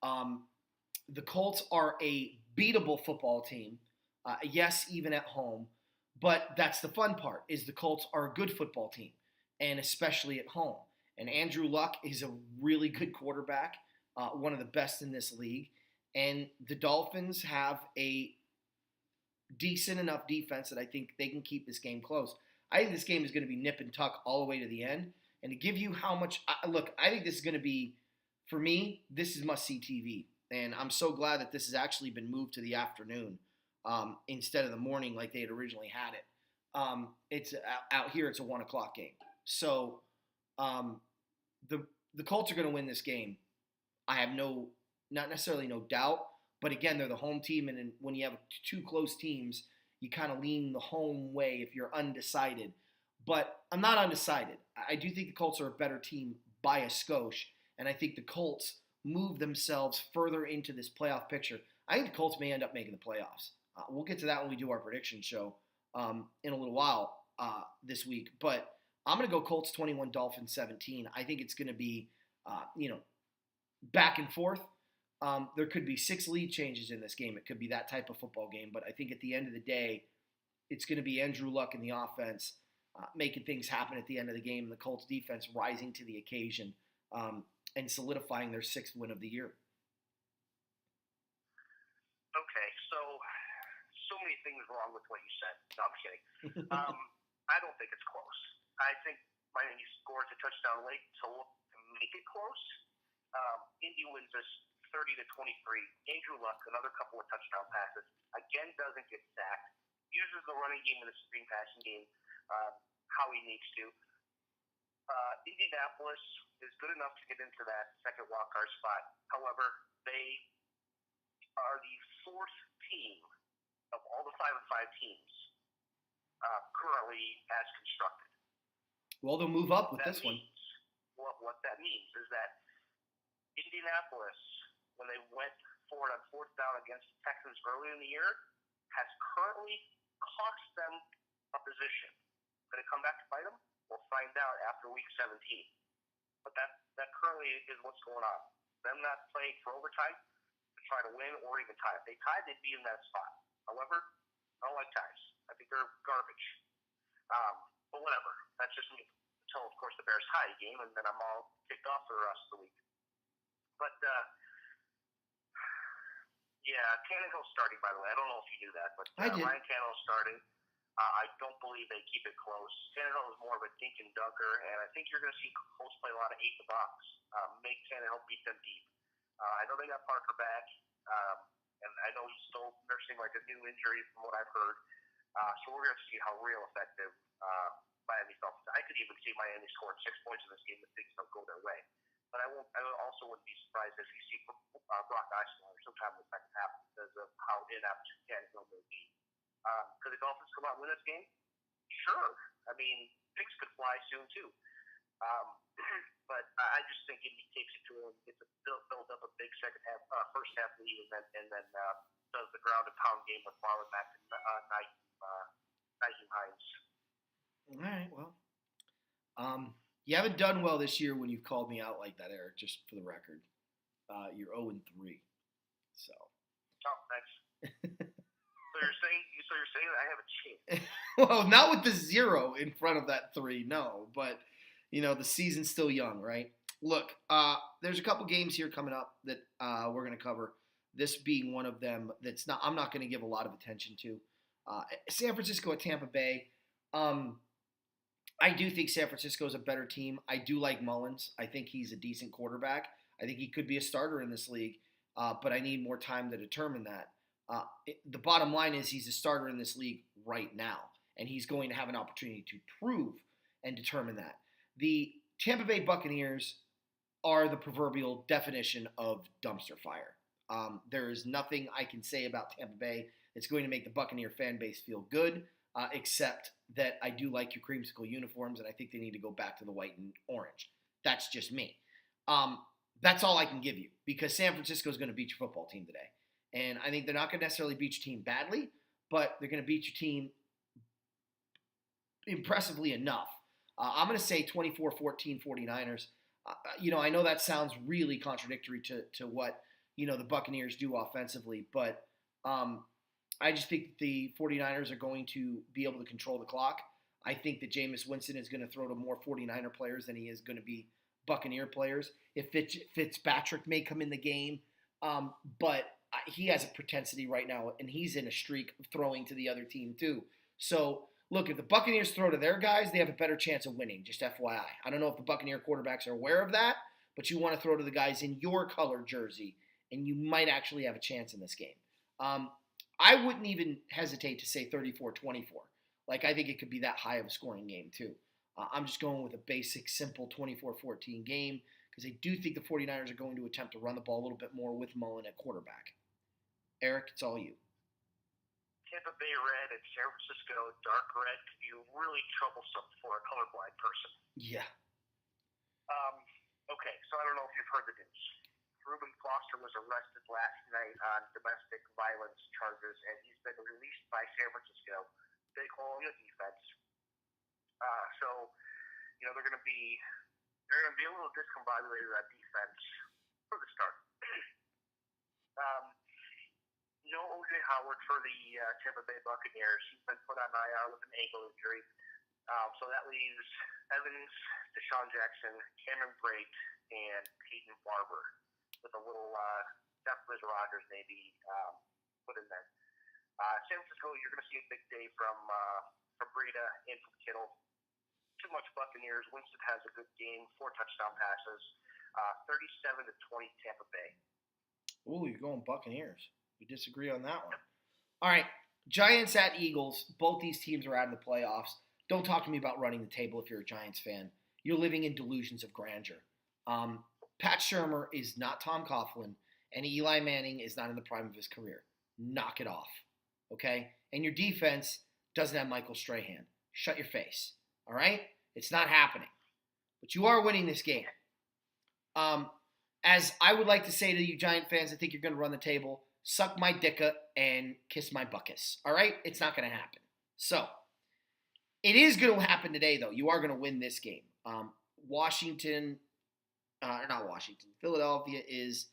The Colts are a beatable football team. Yes, even at home. But that's the fun part, is the Colts are a good football team, and especially at home. And Andrew Luck is a really good quarterback, one of the best in this league. And the Dolphins have a decent enough defense that I think they can keep this game close. I think this game is going to be nip and tuck all the way to the end. And to give you how much – look, I think this is going to be – for me, this is must-see TV. And I'm so glad that this has actually been moved to the afternoon instead of the morning like they had originally had it. It's out here, it's a 1 o'clock game. So the Colts are going to win this game. I have not necessarily no doubt, but again, they're the home team, and when you have two close teams, you kind of lean the home way if you're undecided. But I'm not undecided. I do think the Colts are a better team by a skosh, and I think the Colts move themselves further into this playoff picture. I think the Colts may end up making the playoffs. We'll get to that when we do our prediction show in a little while this week. But I'm going to go Colts 21, Dolphins 17. I think it's going to be, back and forth. There could be 6 lead changes in this game. It could be that type of football game. But I think at the end of the day, it's going to be Andrew Luck in the offense making things happen at the end of the game, and the Colts defense rising to the occasion and solidifying their 6th win of the year. Okay, so many things wrong with what you said. No, I'm kidding. I don't think it's close. I think Miami scores a touchdown late to make it close. Indy wins this 30-23. Andrew Luck, another couple of touchdown passes. Again, doesn't get sacked. Uses the running game and the screen passing game how he needs to. Indianapolis is good enough to get into that second wildcard spot. However, they are the 4th team of all the 5-5 teams currently as constructed. Well, they'll move up with this one. What that means is that Indianapolis, when they went forward on 4th down against the Texans early in the year, has currently cost them a position. Going to come back to bite them? We'll find out after week 17. But that currently is what's going on. Them not playing for overtime to try to win or even tie. If they tied, they'd be in that spot. However, I don't like ties. I think they're garbage. But whatever. That's just me. Until, of course, the Bears tie a game, and then I'm all kicked off for the rest of the week. But, Tannehill's starting, by the way. I don't know if you knew that, but Ryan Tannehill's starting. I don't believe they keep it close. Tannehill is more of a dink and dunker, and I think you're going to see Colts play a lot of 8-the-box, make Tannehill beat them deep. I know they got Parker back, and I know he's still nursing like a new injury from what I've heard. So we're going to see how real effective Miami Dolphins. I could even see Miami scoring 6 points in this game if things don't go their way. But I also wouldn't be surprised if you see Brock Osweiler sometime in the second half because of how inept Tannehill may be. Could the Dolphins come out and win this game? Sure. I mean, things could fly soon too. But I just think Indy takes it to him, gets a build up a big first half lead, and then does the ground and pound game with Marlon Mack and Nyheim Hines. All right, well, you haven't done well this year when you've called me out like that, Eric. Just for the record, you're 0-3. So. Oh, thanks. So you're saying I have a chance? Well, not with the 0 in front of that 3, no. But the season's still young, right? Look, there's a couple games here coming up that we're going to cover. This being one of them I'm not going to give a lot of attention to. San Francisco at Tampa Bay. I do think San Francisco is a better team. I do like Mullins. I think he's a decent quarterback. I think he could be a starter in this league, but I need more time to determine that. The bottom line is he's a starter in this league right now, and he's going to have an opportunity to prove and determine that. The Tampa Bay Buccaneers are the proverbial definition of dumpster fire. There is nothing I can say about Tampa Bay that's going to make the Buccaneer fan base feel good, except that I do like your creamsicle uniforms, and I think they need to go back to the white and orange. That's just me. That's all I can give you, because San Francisco is going to beat your football team today. And I think they're not going to necessarily beat your team badly, but they're going to beat your team impressively enough. I'm going to say 24-14 49ers. I know that sounds really contradictory to what, the Buccaneers do offensively, but I just think the 49ers are going to be able to control the clock. I think that Jameis Winston is going to throw to more 49er players than he is going to be Buccaneer players. If Fitzpatrick may come in the game, but he has a propensity right now, and he's in a streak of throwing to the other team too. So, look, if the Buccaneers throw to their guys, they have a better chance of winning, just FYI. I don't know if the Buccaneer quarterbacks are aware of that, but you want to throw to the guys in your color jersey, and you might actually have a chance in this game. I wouldn't even hesitate to say 34-24. Like, I think it could be that high of a scoring game, too. I'm just going with a basic, simple 24-14 game because I do think the 49ers are going to attempt to run the ball a little bit more with Mullen at quarterback. Eric, it's all you. Tampa Bay red and San Francisco dark red could be really troublesome for a colorblind person. Yeah. Okay, so I don't know if you've heard the news. Reuben Foster was arrested last night on domestic violence charges, and he's been released by San Francisco. They call him a defense. So they're going to be a little discombobulated on defense for the start. No O.J. Howard for the Tampa Bay Buccaneers. He's been put on IR with an ankle injury. So that leaves Evans, Deshaun Jackson, Cameron Brate, and Peyton Barber with a little Jeff Liz Rogers maybe put in there. San Francisco, you're going to see a big day from Breida and from Kittle. Too much Buccaneers. Winston has a good game, 4 touchdown passes, 37-20 Tampa Bay. Ooh, you're going Buccaneers. We disagree on that one. All right, Giants at Eagles. Both these teams are out of the playoffs. Don't talk to me about running the table if you're a Giants fan. You're living in delusions of grandeur. Pat Shurmur is not Tom Coughlin, and Eli Manning is not in the prime of his career. Knock it off, okay? And your defense doesn't have Michael Strahan. Shut your face, all right? It's not happening. But you are winning this game. As I would like to say to you Giant fans, I think you're going to run the table. Suck my dicka and kiss my buckus, all right? It's not going to happen. So, it is going to happen today, though. You are going to win this game. Philadelphia is,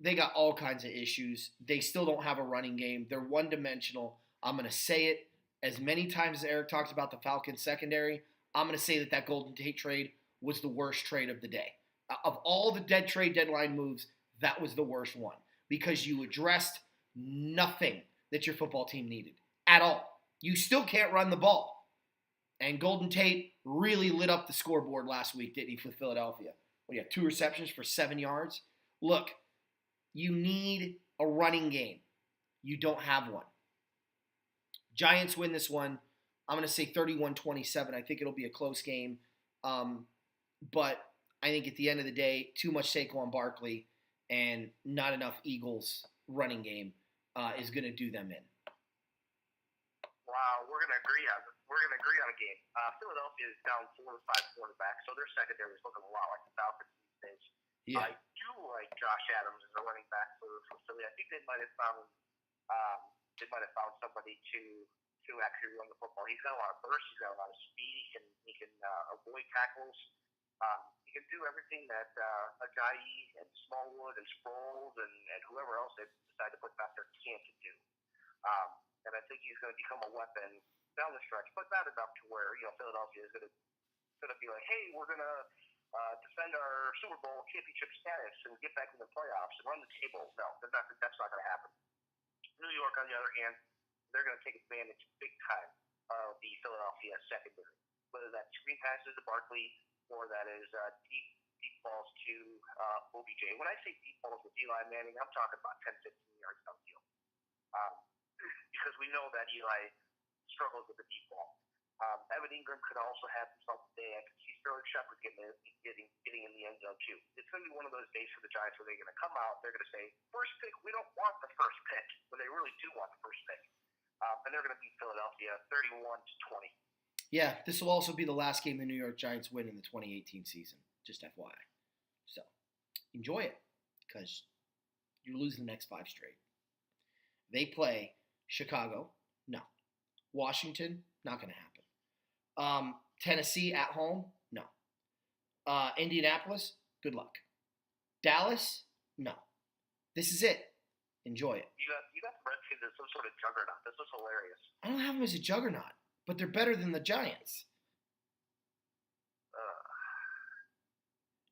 they got all kinds of issues. They still don't have a running game. They're one-dimensional. I'm going to say it as many times as Eric talks about the Falcons secondary. I'm going to say that Golden Tate trade was the worst trade of the day. Of all the dead trade deadline moves, that was the worst one because you addressed nothing that your football team needed at all. You still can't run the ball. And Golden Tate really lit up the scoreboard last week, didn't he, for Philadelphia? Well, 2 receptions for 7 yards. Look, you need a running game. You don't have one. Giants win this one I'm going to say 31-27. I think it'll be a close game. But I think at the end of the day, too much Saquon Barkley and not enough Eagles running game is going to do them in. Wow, we're gonna agree on a game. Philadelphia is down 4 or 5 quarterbacks, so their secondary is looking a lot like the Falcons these days. Yeah. I do like Josh Adams as a running back for Philly. I think they might have found somebody to actually run the football. He's got a lot of burst. He's got a lot of speed. He can avoid tackles. He can do everything that Ajayi and Smallwood and Sproles and whoever else they decide to put back there can't do. And I think he's going to become a weapon down the stretch, but not enough to where Philadelphia is going to be like, hey, we're going to defend our Super Bowl championship status and get back in the playoffs and run the table. No, that's not going to happen. New York, on the other hand, they're going to take advantage big time of the Philadelphia secondary, whether that's screen passes to Barkley or that is deep balls to OBJ. When I say deep balls with Eli Manning, I'm talking about 10, 15 yards downfield. Because we know that Eli struggles with the deep ball. Evan Ingram could also have himself a day. I could see Sterling Shepard getting in the end zone too. It's going to be one of those days for the Giants where they're going to come out. They're going to say, first pick, we don't want the first pick, but they really do want the first pick. And they're going to beat Philadelphia 31-20. Yeah, this will also be the last game the New York Giants win in the 2018 season. Just FYI. So, enjoy it, because you're losing the next 5 straight. They play Chicago. No. Washington, not going to happen. Tennessee at home. No. Indianapolis, good luck. Dallas, no. This is it. Enjoy it. You got the Redskins as some sort of juggernaut. This was hilarious. I don't have them as a juggernaut, but they're better than the Giants.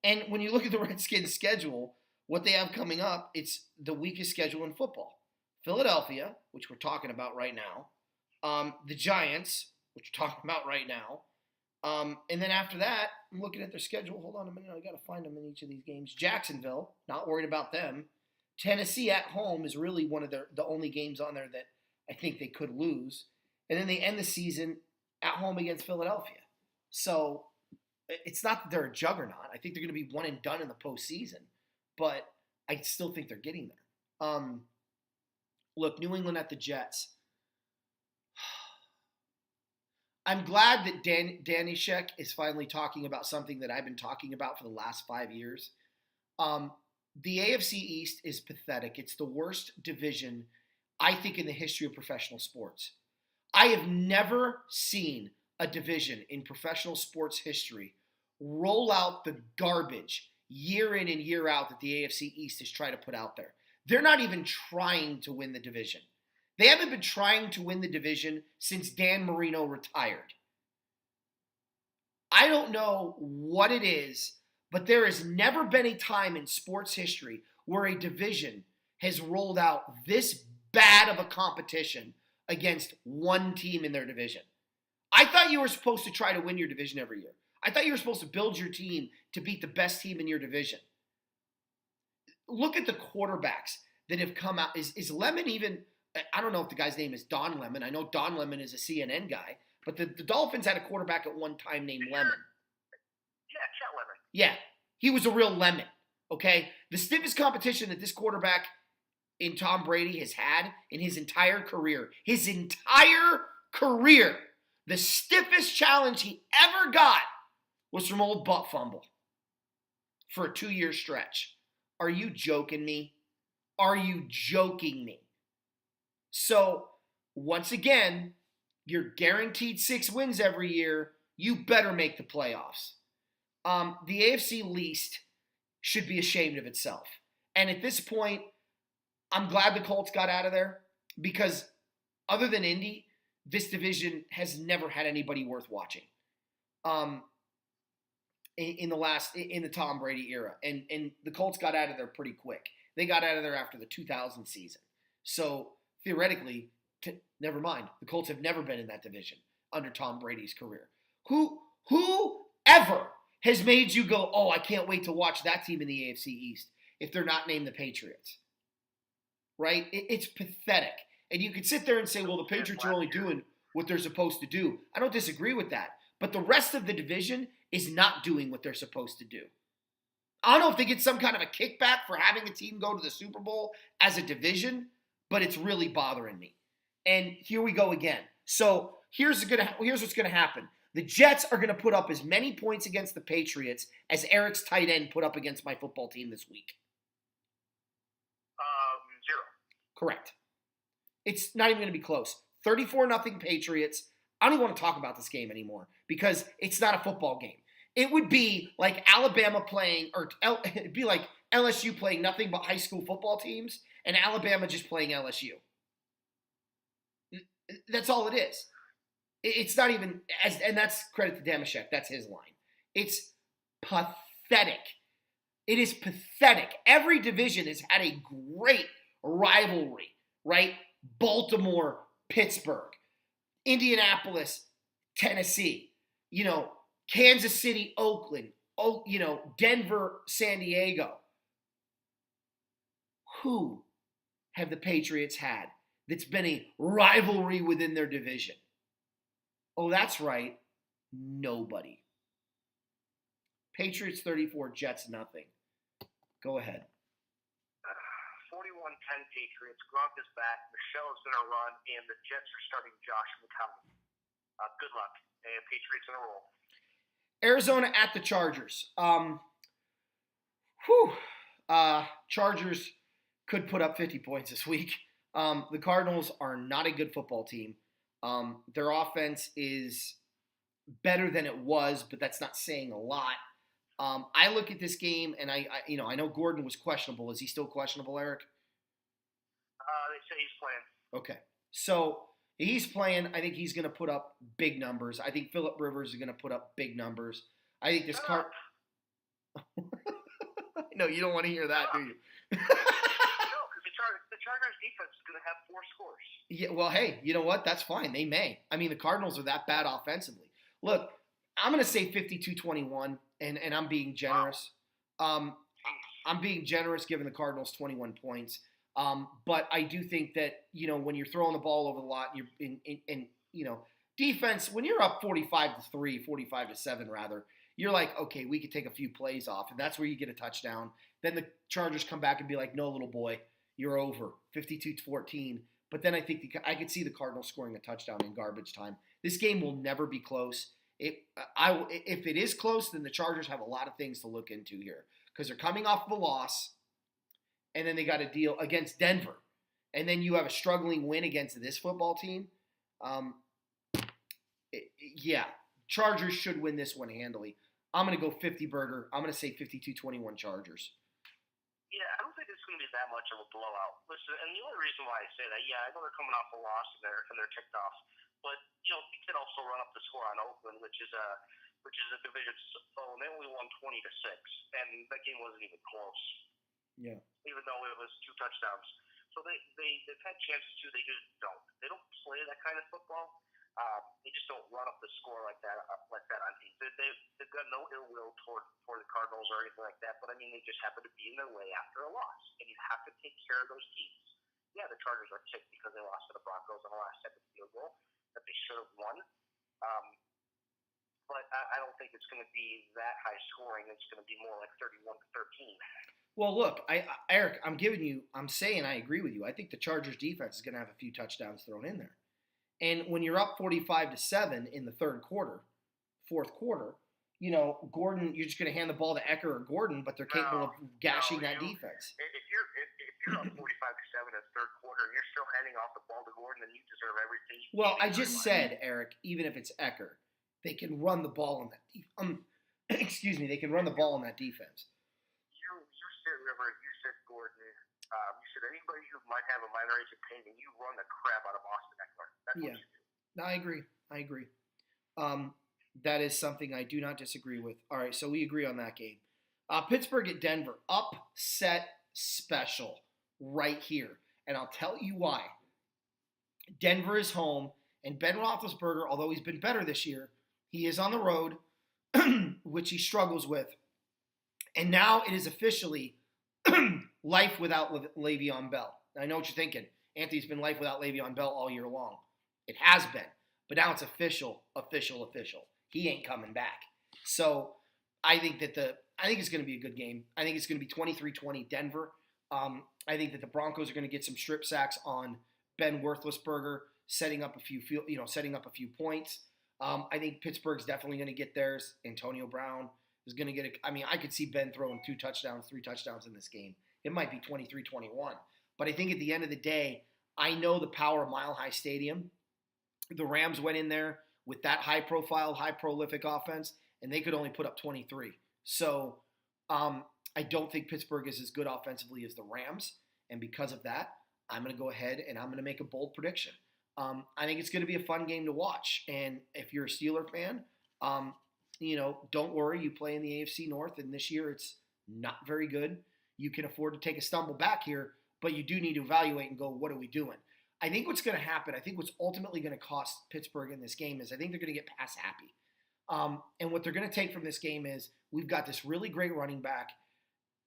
And when you look at the Redskins' schedule, what they have coming up, it's the weakest schedule in football. Philadelphia, which we're talking about right now. The Giants, which we're talking about right now. And then after that, I'm looking at their schedule. Hold on a minute. I got to find them in each of these games. Jacksonville, not worried about them. Tennessee at home is really one of the only games on there that I think they could lose. And then they end the season at home against Philadelphia. So it's not that they're a juggernaut. I think they're going to be one and done in the postseason. But I still think they're getting there. Look, New England at the Jets. I'm glad that Danny Sheck is finally talking about something that I've been talking about for the last 5 years. The AFC East is pathetic. It's the worst division, I think, in the history of professional sports. I have never seen a division in professional sports history roll out the garbage year in and year out that the AFC East is trying to put out there. They're not even trying to win the division. They haven't been trying to win the division since Dan Marino retired. I don't know what it is, but there has never been a time in sports history where a division has rolled out this bad of a competition against one team in their division. I thought you were supposed to try to win your division every year. I thought you were supposed to build your team to beat the best team in your division. Look at the quarterbacks that have come out. Is Lemon even, I don't know if the guy's name is Don Lemon. I know Don Lemon is a CNN guy, but the Dolphins had a quarterback at one time named Lemon. Yeah, Chet Lemon. Yeah, he was a real lemon, okay? The stiffest competition that this quarterback in Tom Brady has had in his entire career, the stiffest challenge he ever got was from old Butt Fumble for a 2-year stretch. Are you joking me? Are you joking me? So, once again, you're guaranteed 6 wins every year. You better make the playoffs. The AFC least should be ashamed of itself. And at this point, I'm glad the Colts got out of there because other than Indy, this division has never had anybody worth watching. In the Tom Brady era. And the Colts got out of there pretty quick. They got out of there after the 2000 season. So theoretically, never mind. The Colts have never been in that division under Tom Brady's career. Whoever has made you go, oh, I can't wait to watch that team in the AFC East if they're not named the Patriots? Right? It's pathetic. And you could sit there and say, well, the Patriots are only doing what they're supposed to do. I don't disagree with that. But the rest of the division is not doing what they're supposed to do. I don't know if they get some kind of a kickback for having a team go to the Super Bowl as a division, but it's really bothering me. And here we go again. So here's what's going to happen. The Jets are going to put up as many points against the Patriots as Eric's tight end put up against my football team this week. 0. Correct. It's not even going to be close. 34-0 Patriots. I don't even want to talk about this game anymore because it's not a football game. It would be like Alabama playing, or it'd be like LSU playing nothing but high school football teams and Alabama just playing LSU. That's all it is. It's not even, and that's credit to Damashek. That's his line. It's pathetic. It is pathetic. Every division has had a great rivalry, right? Baltimore, Pittsburgh, Indianapolis, Tennessee, Kansas City, Oakland, Denver, San Diego. Who have the Patriots had that's been a rivalry within their division? Oh, that's right. Nobody. Patriots 34, Jets nothing. Go ahead. 41-10 Patriots. Gronk is back. Michelle is going to run, and the Jets are starting Josh McCown. Good luck. And Patriots in a roll. Arizona at the Chargers. Chargers could put up 50 points this week. The Cardinals are not a good football team. Their offense is better than it was, but that's not saying a lot. I look at this game, and I know Gordon was questionable. Is he still questionable, Eric? They say he's playing. Okay, so he's playing. I think he's going to put up big numbers. I think Phillip Rivers is going to put up big numbers. I think this No, you don't want to hear that, do you? No, because the Chargers defense is going to have 4 scores. Yeah, well, hey, you know what? That's fine. They may. I mean, the Cardinals are that bad offensively. Look, I'm going to say 52-21, and I'm being generous. Wow. I'm being generous giving the Cardinals 21 points. But I do think that, when you're throwing the ball over the lot, and you're in defense, when you're up 45-3, 45-7 rather, you're like, okay, we could take a few plays off, and that's where you get a touchdown. Then the Chargers come back and be like, no, little boy, you're over, 52-14. But then I think I could see the Cardinals scoring a touchdown in garbage time. This game will never be close. If it is close, then the Chargers have a lot of things to look into here because they're coming off of a loss, and then they got a deal against Denver, and then you have a struggling win against this football team. Chargers should win this one handily. I'm going to go 50 burger. I'm going to say 52-21 Chargers. Yeah, I don't think it's going to be that much of a blowout. Listen, and the only reason why I say that, I know they're coming off a loss and they're ticked off, but you can also run up the score on Oakland, which is a division foe, and they only won 20-6, and that game wasn't even close. Yeah. Even though it was 2 touchdowns, so they've had chances to. They just don't. They don't play that kind of football. They just don't run up the score like that on teams. They've got no ill will toward the Cardinals or anything like that, but I mean, they just happen to be in their way after a loss, and you have to take care of those teams. Yeah, the Chargers are ticked because they lost to the Broncos on the last second field goal that they should have won. But I don't think it's going to be that high scoring. It's going to be more like 31-13. Well, look, Eric, I'm saying I agree with you. I think the Chargers defense is going to have a few touchdowns thrown in there. And when you're up 45-7 in the fourth quarter, Gordon, you're just going to hand the ball to Ecker or Gordon, but they're capable of gashing that defense. If you're up 45-7 in the third quarter, and you're still handing off the ball to Gordon, then you deserve everything. Well, I just said, Eric, even if it's Ecker, they can run the ball on that. They can run the ball on that defense. You said Rivers, you said Gordon. You said anybody who might have a minor age of pain, and you run the crap out of Austin Eckler. That's what you do. No, I agree. That is something I do not disagree with. All right, so we agree on that game. Pittsburgh at Denver, upset special right here, and I'll tell you why. Denver is home, and Ben Roethlisberger, although he's been better this year, he is on the road, which he struggles with, and now it is officially life without Le'Veon Bell. I know what you're thinking. Anthony's been life without Le'Veon Bell all year long. It has been. but now it's official. He ain't coming back. So I think it's going to be a good game. I think it's going to be 23-20 Denver. I think that the Broncos are going to get some strip sacks on Ben Roethlisberger, setting up a few points. I think Pittsburgh's definitely going to get theirs. Antonio Brown is going to get I could see Ben throwing 2 touchdowns, 3 touchdowns in this game. It might be 23-21. But I think at the end of the day, I know the power of Mile High Stadium. The Rams went in there with that high-profile, high-prolific offense, and they could only put up 23. So I don't think Pittsburgh is as good offensively as the Rams. And because of that, I'm going to go ahead and I'm going to make a bold prediction. I think it's going to be a fun game to watch. And if you're a Steeler fan, don't worry. You play in the AFC North, and this year it's not very good. You can afford to take a stumble back here, but you do need to evaluate and go, what are we doing? I think what's going to happen, I think what's ultimately going to cost Pittsburgh in this game is I think they're going to get pass happy. And what they're going to take from this game is we've got this really great running back,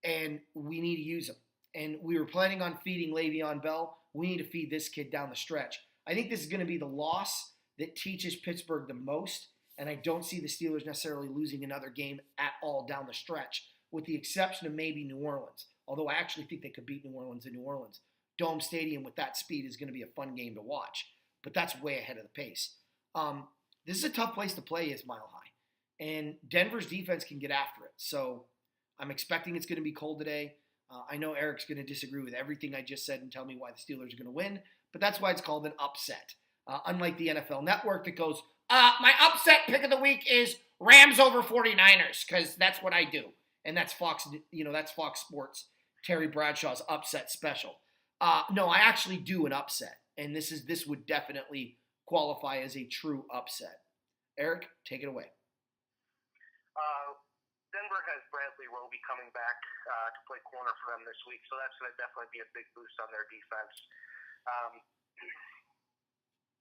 and we need to use him. And we were planning on feeding Le'Veon Bell. We need to feed this kid down the stretch. I think this is going to be the loss that teaches Pittsburgh the most, and I don't see the Steelers necessarily losing another game at all down the stretch, with the exception of maybe New Orleans. Although I actually think they could beat New Orleans in New Orleans. Dome Stadium with that speed is going to be a fun game to watch, but that's way ahead of the pace. This is a tough place to play, is Mile High, and Denver's defense can get after it. So I'm expecting it's going to be cold today. I know Eric's going to disagree with everything I just said and tell me why the Steelers are going to win, but that's why it's called an upset. Unlike the NFL Network that goes, my upset pick of the week is Rams over 49ers, because that's what I do. And that's Fox Sports, Terry Bradshaw's upset special. No, I actually do an upset, and this would definitely qualify as a true upset. Eric, take it away. Denver has Bradley Roby coming back to play corner for them this week, so that's going to definitely be a big boost on their defense.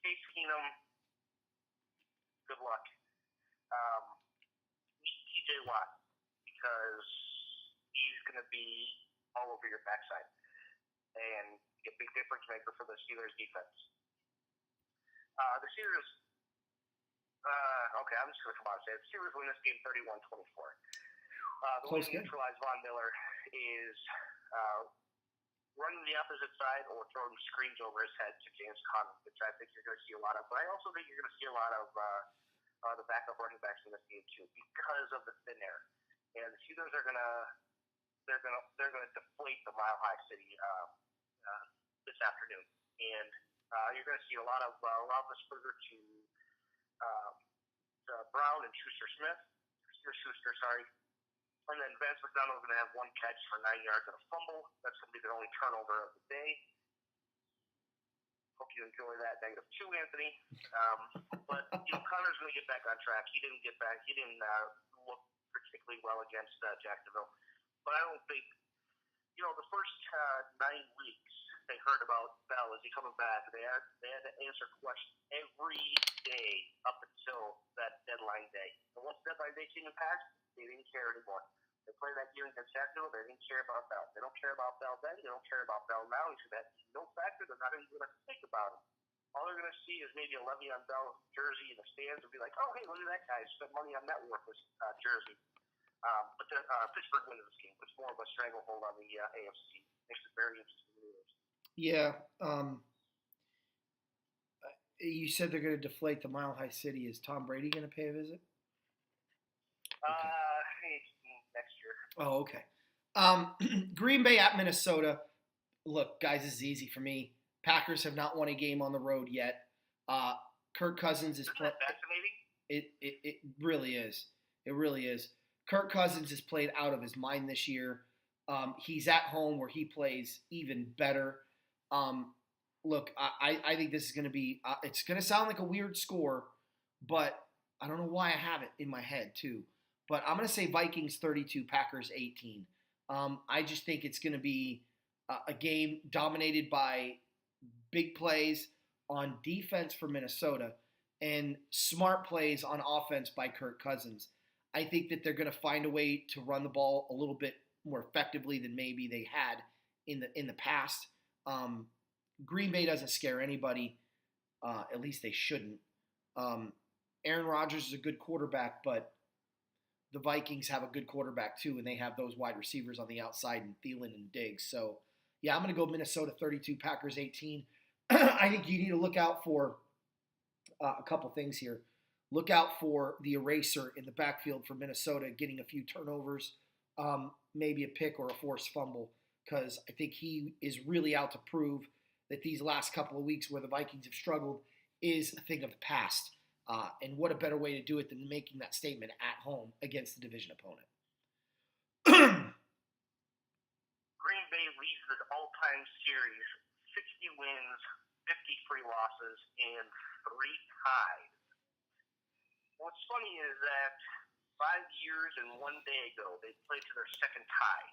Case Keenum, good luck. Meet TJ Watt, because he's going to be all over your backside and be a big difference maker for the Steelers defense. The Steelers, I'm just going to come out and say it. The Steelers win this game 31-24. The way to neutralize Von Miller is running the opposite side or throwing screens over his head to James Conner, which I think you're going to see a lot of. But I also think you're going to see a lot of the backup running backs in this game too, because of the thin air. And the Steelers are going to deflate the Mile High City this afternoon, and you're going to see a lot of Roethlisberger to Brown and Schuster, and then Vance McDonald is going to have 1 catch for 9 yards and a fumble. That's going to be their only turnover of the day. Hope you enjoy that. -2, Anthony. But Connor's going to get back on track. He didn't look particularly well against Jacksonville. But I don't think, the first 9 weeks they heard about Bell. Is he coming back? They had to answer questions every day up until that deadline day. And once deadline day came and passed, they didn't care anymore. They played that game against Jacksonville. They didn't care about Bell. They don't care about Bell then. They don't care about Bell now. He said that's no factor. They're not even going to think about him. All they're going to see is maybe a Le'Veon Bell jersey in the stands and be like, oh, hey, look at that guy. Spent money on that worthless jersey. But Pittsburgh wins this game. It's more of a stranglehold on the AFC. Makes it very interesting to lose. Yeah. You said they're going to deflate the Mile High City. Is Tom Brady going to pay a visit? Okay. Next year. Oh, okay. Green Bay at Minnesota. Look, guys, this is easy for me. Packers have not won a game on the road yet. Kirk Cousins is playing. Fascinating. It really is. It really is. Kirk Cousins has played out of his mind this year. He's at home where he plays even better. Look, I think this is going to be it's going to sound like a weird score, but I don't know why I have it in my head too. But I'm going to say Vikings 32, Packers 18. I just think it's going to be a game dominated by big plays on defense for Minnesota and smart plays on offense by Kirk Cousins. I think that they're going to find a way to run the ball a little bit more effectively than maybe they had in the past. Green Bay doesn't scare anybody. At least they shouldn't. Aaron Rodgers is a good quarterback, but the Vikings have a good quarterback too, and they have those wide receivers on the outside and Thielen and Diggs. So, yeah, I'm going to go Minnesota 32, Packers 18. I think you need to look out for a couple things here. Look out for the eraser in the backfield for Minnesota getting a few turnovers, maybe a pick or a forced fumble, because I think he is really out to prove that these last couple of weeks where the Vikings have struggled is a thing of the past. And what a better way to do it than making that statement at home against the division opponent. Green Bay leads the all-time series, 60 wins, 53 losses, and 3 ties. What's funny is that 5 years and 1 day ago, they played to their second tie.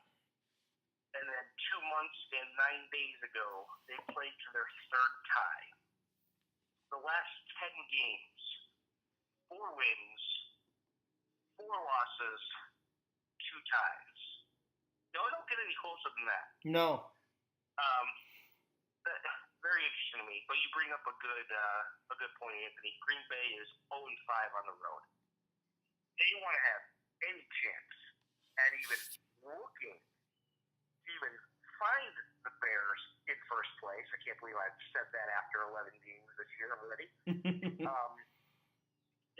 And then 2 months and 9 days ago, they played to their third tie. The last 10 games, 4 wins, 4 losses, 2 ties. No, I don't get any closer than that. No. Very interesting to me. But you bring up a good point, Anthony. Green Bay is 0-5 on the road. They want to have any chance at even looking to even find the Bears in first place. I can't believe I've said that after 11 games this year already. They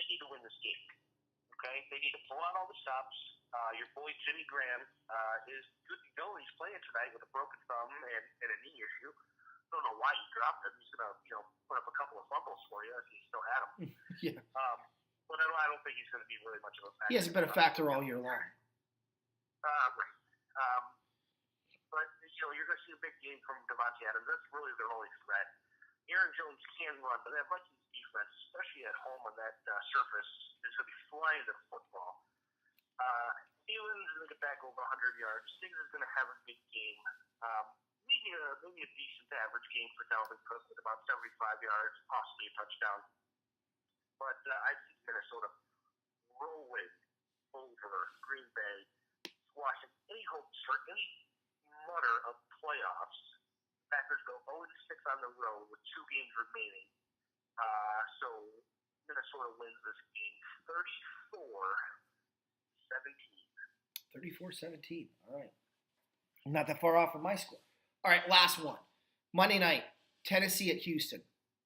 need to win this game. Okay? They need to pull out all the stops. Your boy Jimmy Graham is good to go. He's playing tonight with a broken thumb and a knee issue. I don't know why he dropped him. He's gonna, put up a couple of fumbles for you if he still had them. Yeah. But I don't think he's going to be really much of a factor. He hasn't been a factor all year long. Right. But you're going to see a big game from Davante Adams. That's really their only threat. Aaron Jones can run, but that Vikings defense, especially at home on that surface, is going to be flying the football. Thielen's going to get back over 100 yards. Diggs is going to have a big game. Maybe a decent average game for Dalvin Cook with about 75 yards, possibly a touchdown. But I see Minnesota rolling over Green Bay, squashing any hopes for any mutter of playoffs. Packers go 0-6 on the road with 2 games remaining. So Minnesota wins this game 34-17. 34-17. All right. Not that far off from my score. All right, last one. Monday night, Tennessee at Houston.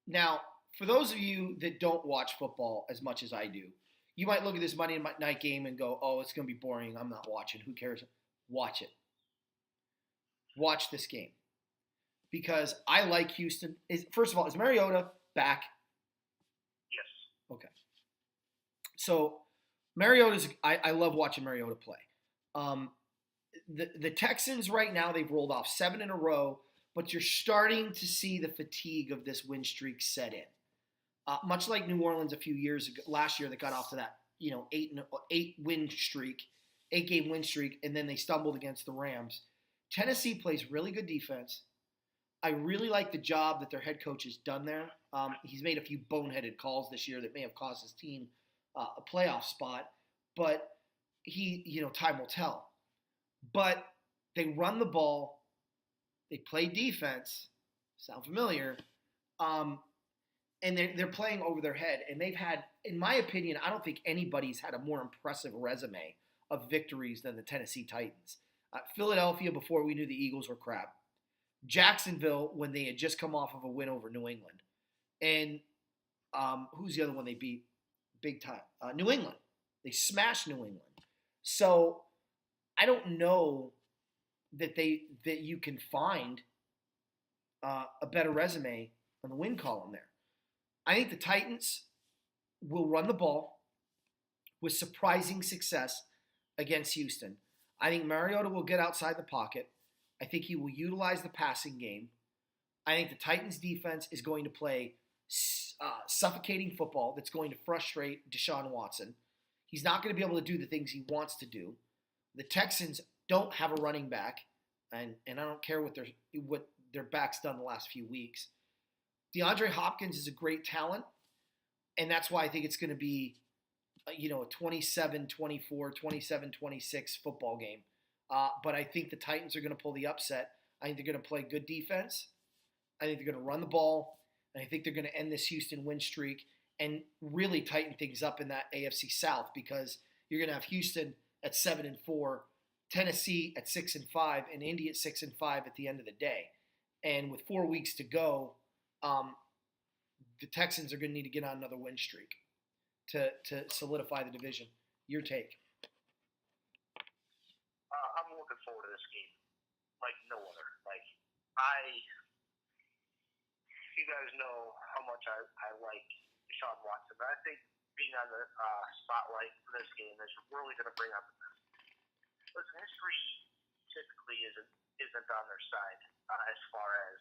Now, for those of you that don't watch football as much as I do, you might look at this Monday night game and go, oh, it's going to be boring. I'm not watching. Who cares? Watch it. Watch this game. Because I like Houston. First of all, is Mariota back? Yes. Okay. So, Mariota's – I love watching Mariota play. The Texans right now, they've rolled off 7 in a row, but you're starting to see the fatigue of this win streak set in. Much like New Orleans a few years ago, last year, that got off to that 8-game win streak, and then they stumbled against the Rams. Tennessee plays really good defense. I really like the job that their head coach has done there. He's made a few boneheaded calls this year that may have cost his team a playoff spot, but time will tell. But they run the ball, they play defense, sound familiar, and they're playing over their head. And they've had, in my opinion, I don't think anybody's had a more impressive resume of victories than the Tennessee Titans. Philadelphia, before we knew the Eagles were crap. Jacksonville, when they had just come off of a win over New England. And who's the other one they beat big time? New England. They smashed New England. So I don't know that you can find a better resume on the win column there. I think the Titans will run the ball with surprising success against Houston. I think Mariota will get outside the pocket. I think he will utilize the passing game. I think the Titans defense is going to play suffocating football that's going to frustrate Deshaun Watson. He's not going to be able to do the things he wants to do. The Texans don't have a running back, and I don't care what their back's done the last few weeks. DeAndre Hopkins is a great talent, and that's why I think it's going to be a 27-24, 27-26 football game. But I think the Titans are going to pull the upset. I think they're going to play good defense. I think they're going to run the ball. And I think they're going to end this Houston win streak. and really tighten things up in that AFC South, because you're going to have Houston at 7-4, Tennessee at 6-5, and Indy at 6-5 at the end of the day. And with 4 weeks to go, the Texans are going to need to get on another win streak to solidify the division. Your take? I'm looking forward to this game like no other. You guys know how much I like Deshaun Watson, but I think being on the spotlight for this game is really going to bring out the best. Listen, history typically isn't on their side as far as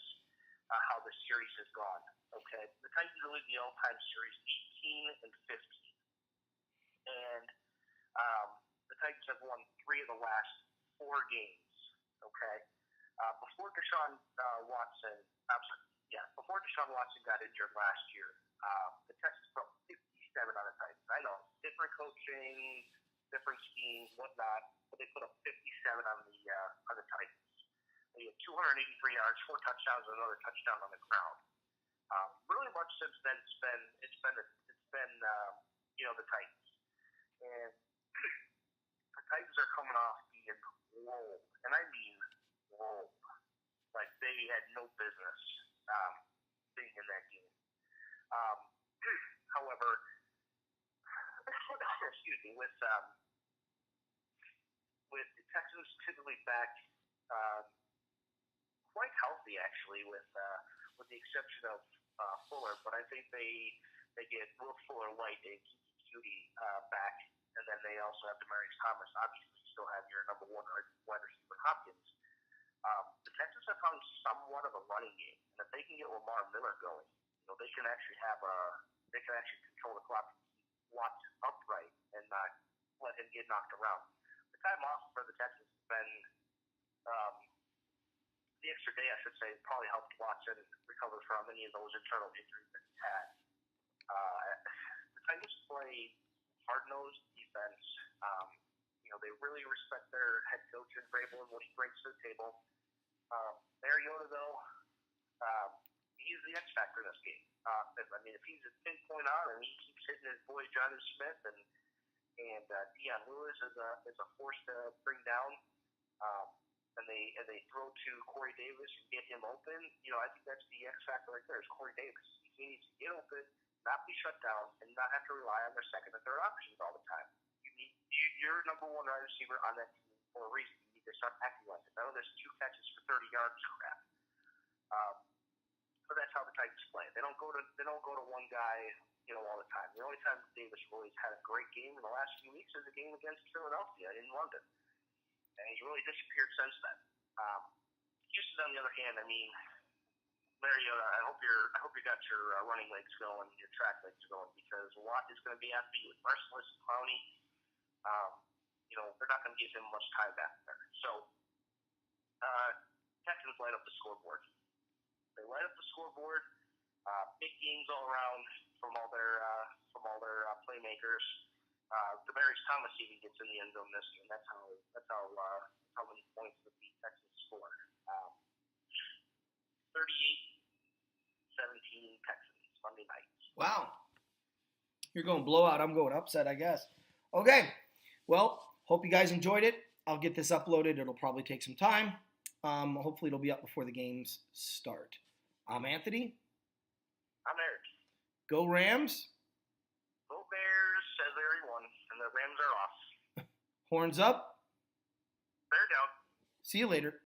how the series has gone. Okay, the Titans are leading the all-time series 18-15, and the Titans have won 3 of the last 4 games. Okay, before Deshaun Watson got injured last year, the Texans put 57 on the Titans. I know, different coaching, different schemes, whatnot, but they put up 57 on the Titans. They had 283 yards, 4 touchdowns, and another touchdown on the ground. Really much since then, it's been the Titans, and the Titans are coming off being rolled, and I mean rolled, like they had no business being in that game. However, excuse me, with the Texans typically back quite healthy actually, with the exception of Fuller, but I think they get Will Fuller White and Kiki Cutie back, and then they also have Demaryius Thomas. Obviously, you still have your number 1 wide receiver Hopkins. The Texans have found somewhat of a running game, and if they can get Lamar Miller going, they can actually control the clock, Watson upright, and not let him get knocked around. The time off for the Texans has been the extra day, I should say, probably helped Watson recover from any of those internal injuries that he had. The Titans play hard-nosed defense. They really respect their head coach and Vrabel and what he brings to the table. Mariota, though, he's the X factor in this game. If he's a pinpoint on and he keeps hitting his boy Jonnu Smith and Dion Lewis is a force to bring down, and they throw to Corey Davis and get him open, I think that's the X factor right there is Corey Davis. He needs to get open, not be shut down, and not have to rely on their second and third options all the time. You're number 1 wide receiver on that team for a reason. You need to start acting like it. None of this 2 catches for 30 yards crap. So that's how the Titans play. They don't go to one guy, all the time. The only time Davis really had a great game in the last few weeks is the game against Philadelphia in London, and he's really disappeared since then. Houston, on the other hand, Mariota, I hope you got your running legs going, your track legs going, because Watt is going to be at the with Merciless and Clowney. They're not going to give him much time back there. So, Texans light up the scoreboard. They light up the scoreboard. Big games all around from all their playmakers. Demaryius Thomas even gets in the end zone this game. That's how many points the Texans score. 38-17 Texans Monday night. Wow. You're going blowout. I'm going upset, I guess. Okay. Well, hope you guys enjoyed it. I'll get this uploaded. It'll probably take some time. Hopefully it'll be up before the games start. I'm Anthony. I'm Eric. Go Rams. Go Bears, says everyone, and the Rams are off. Horns up. Bear down. See you later.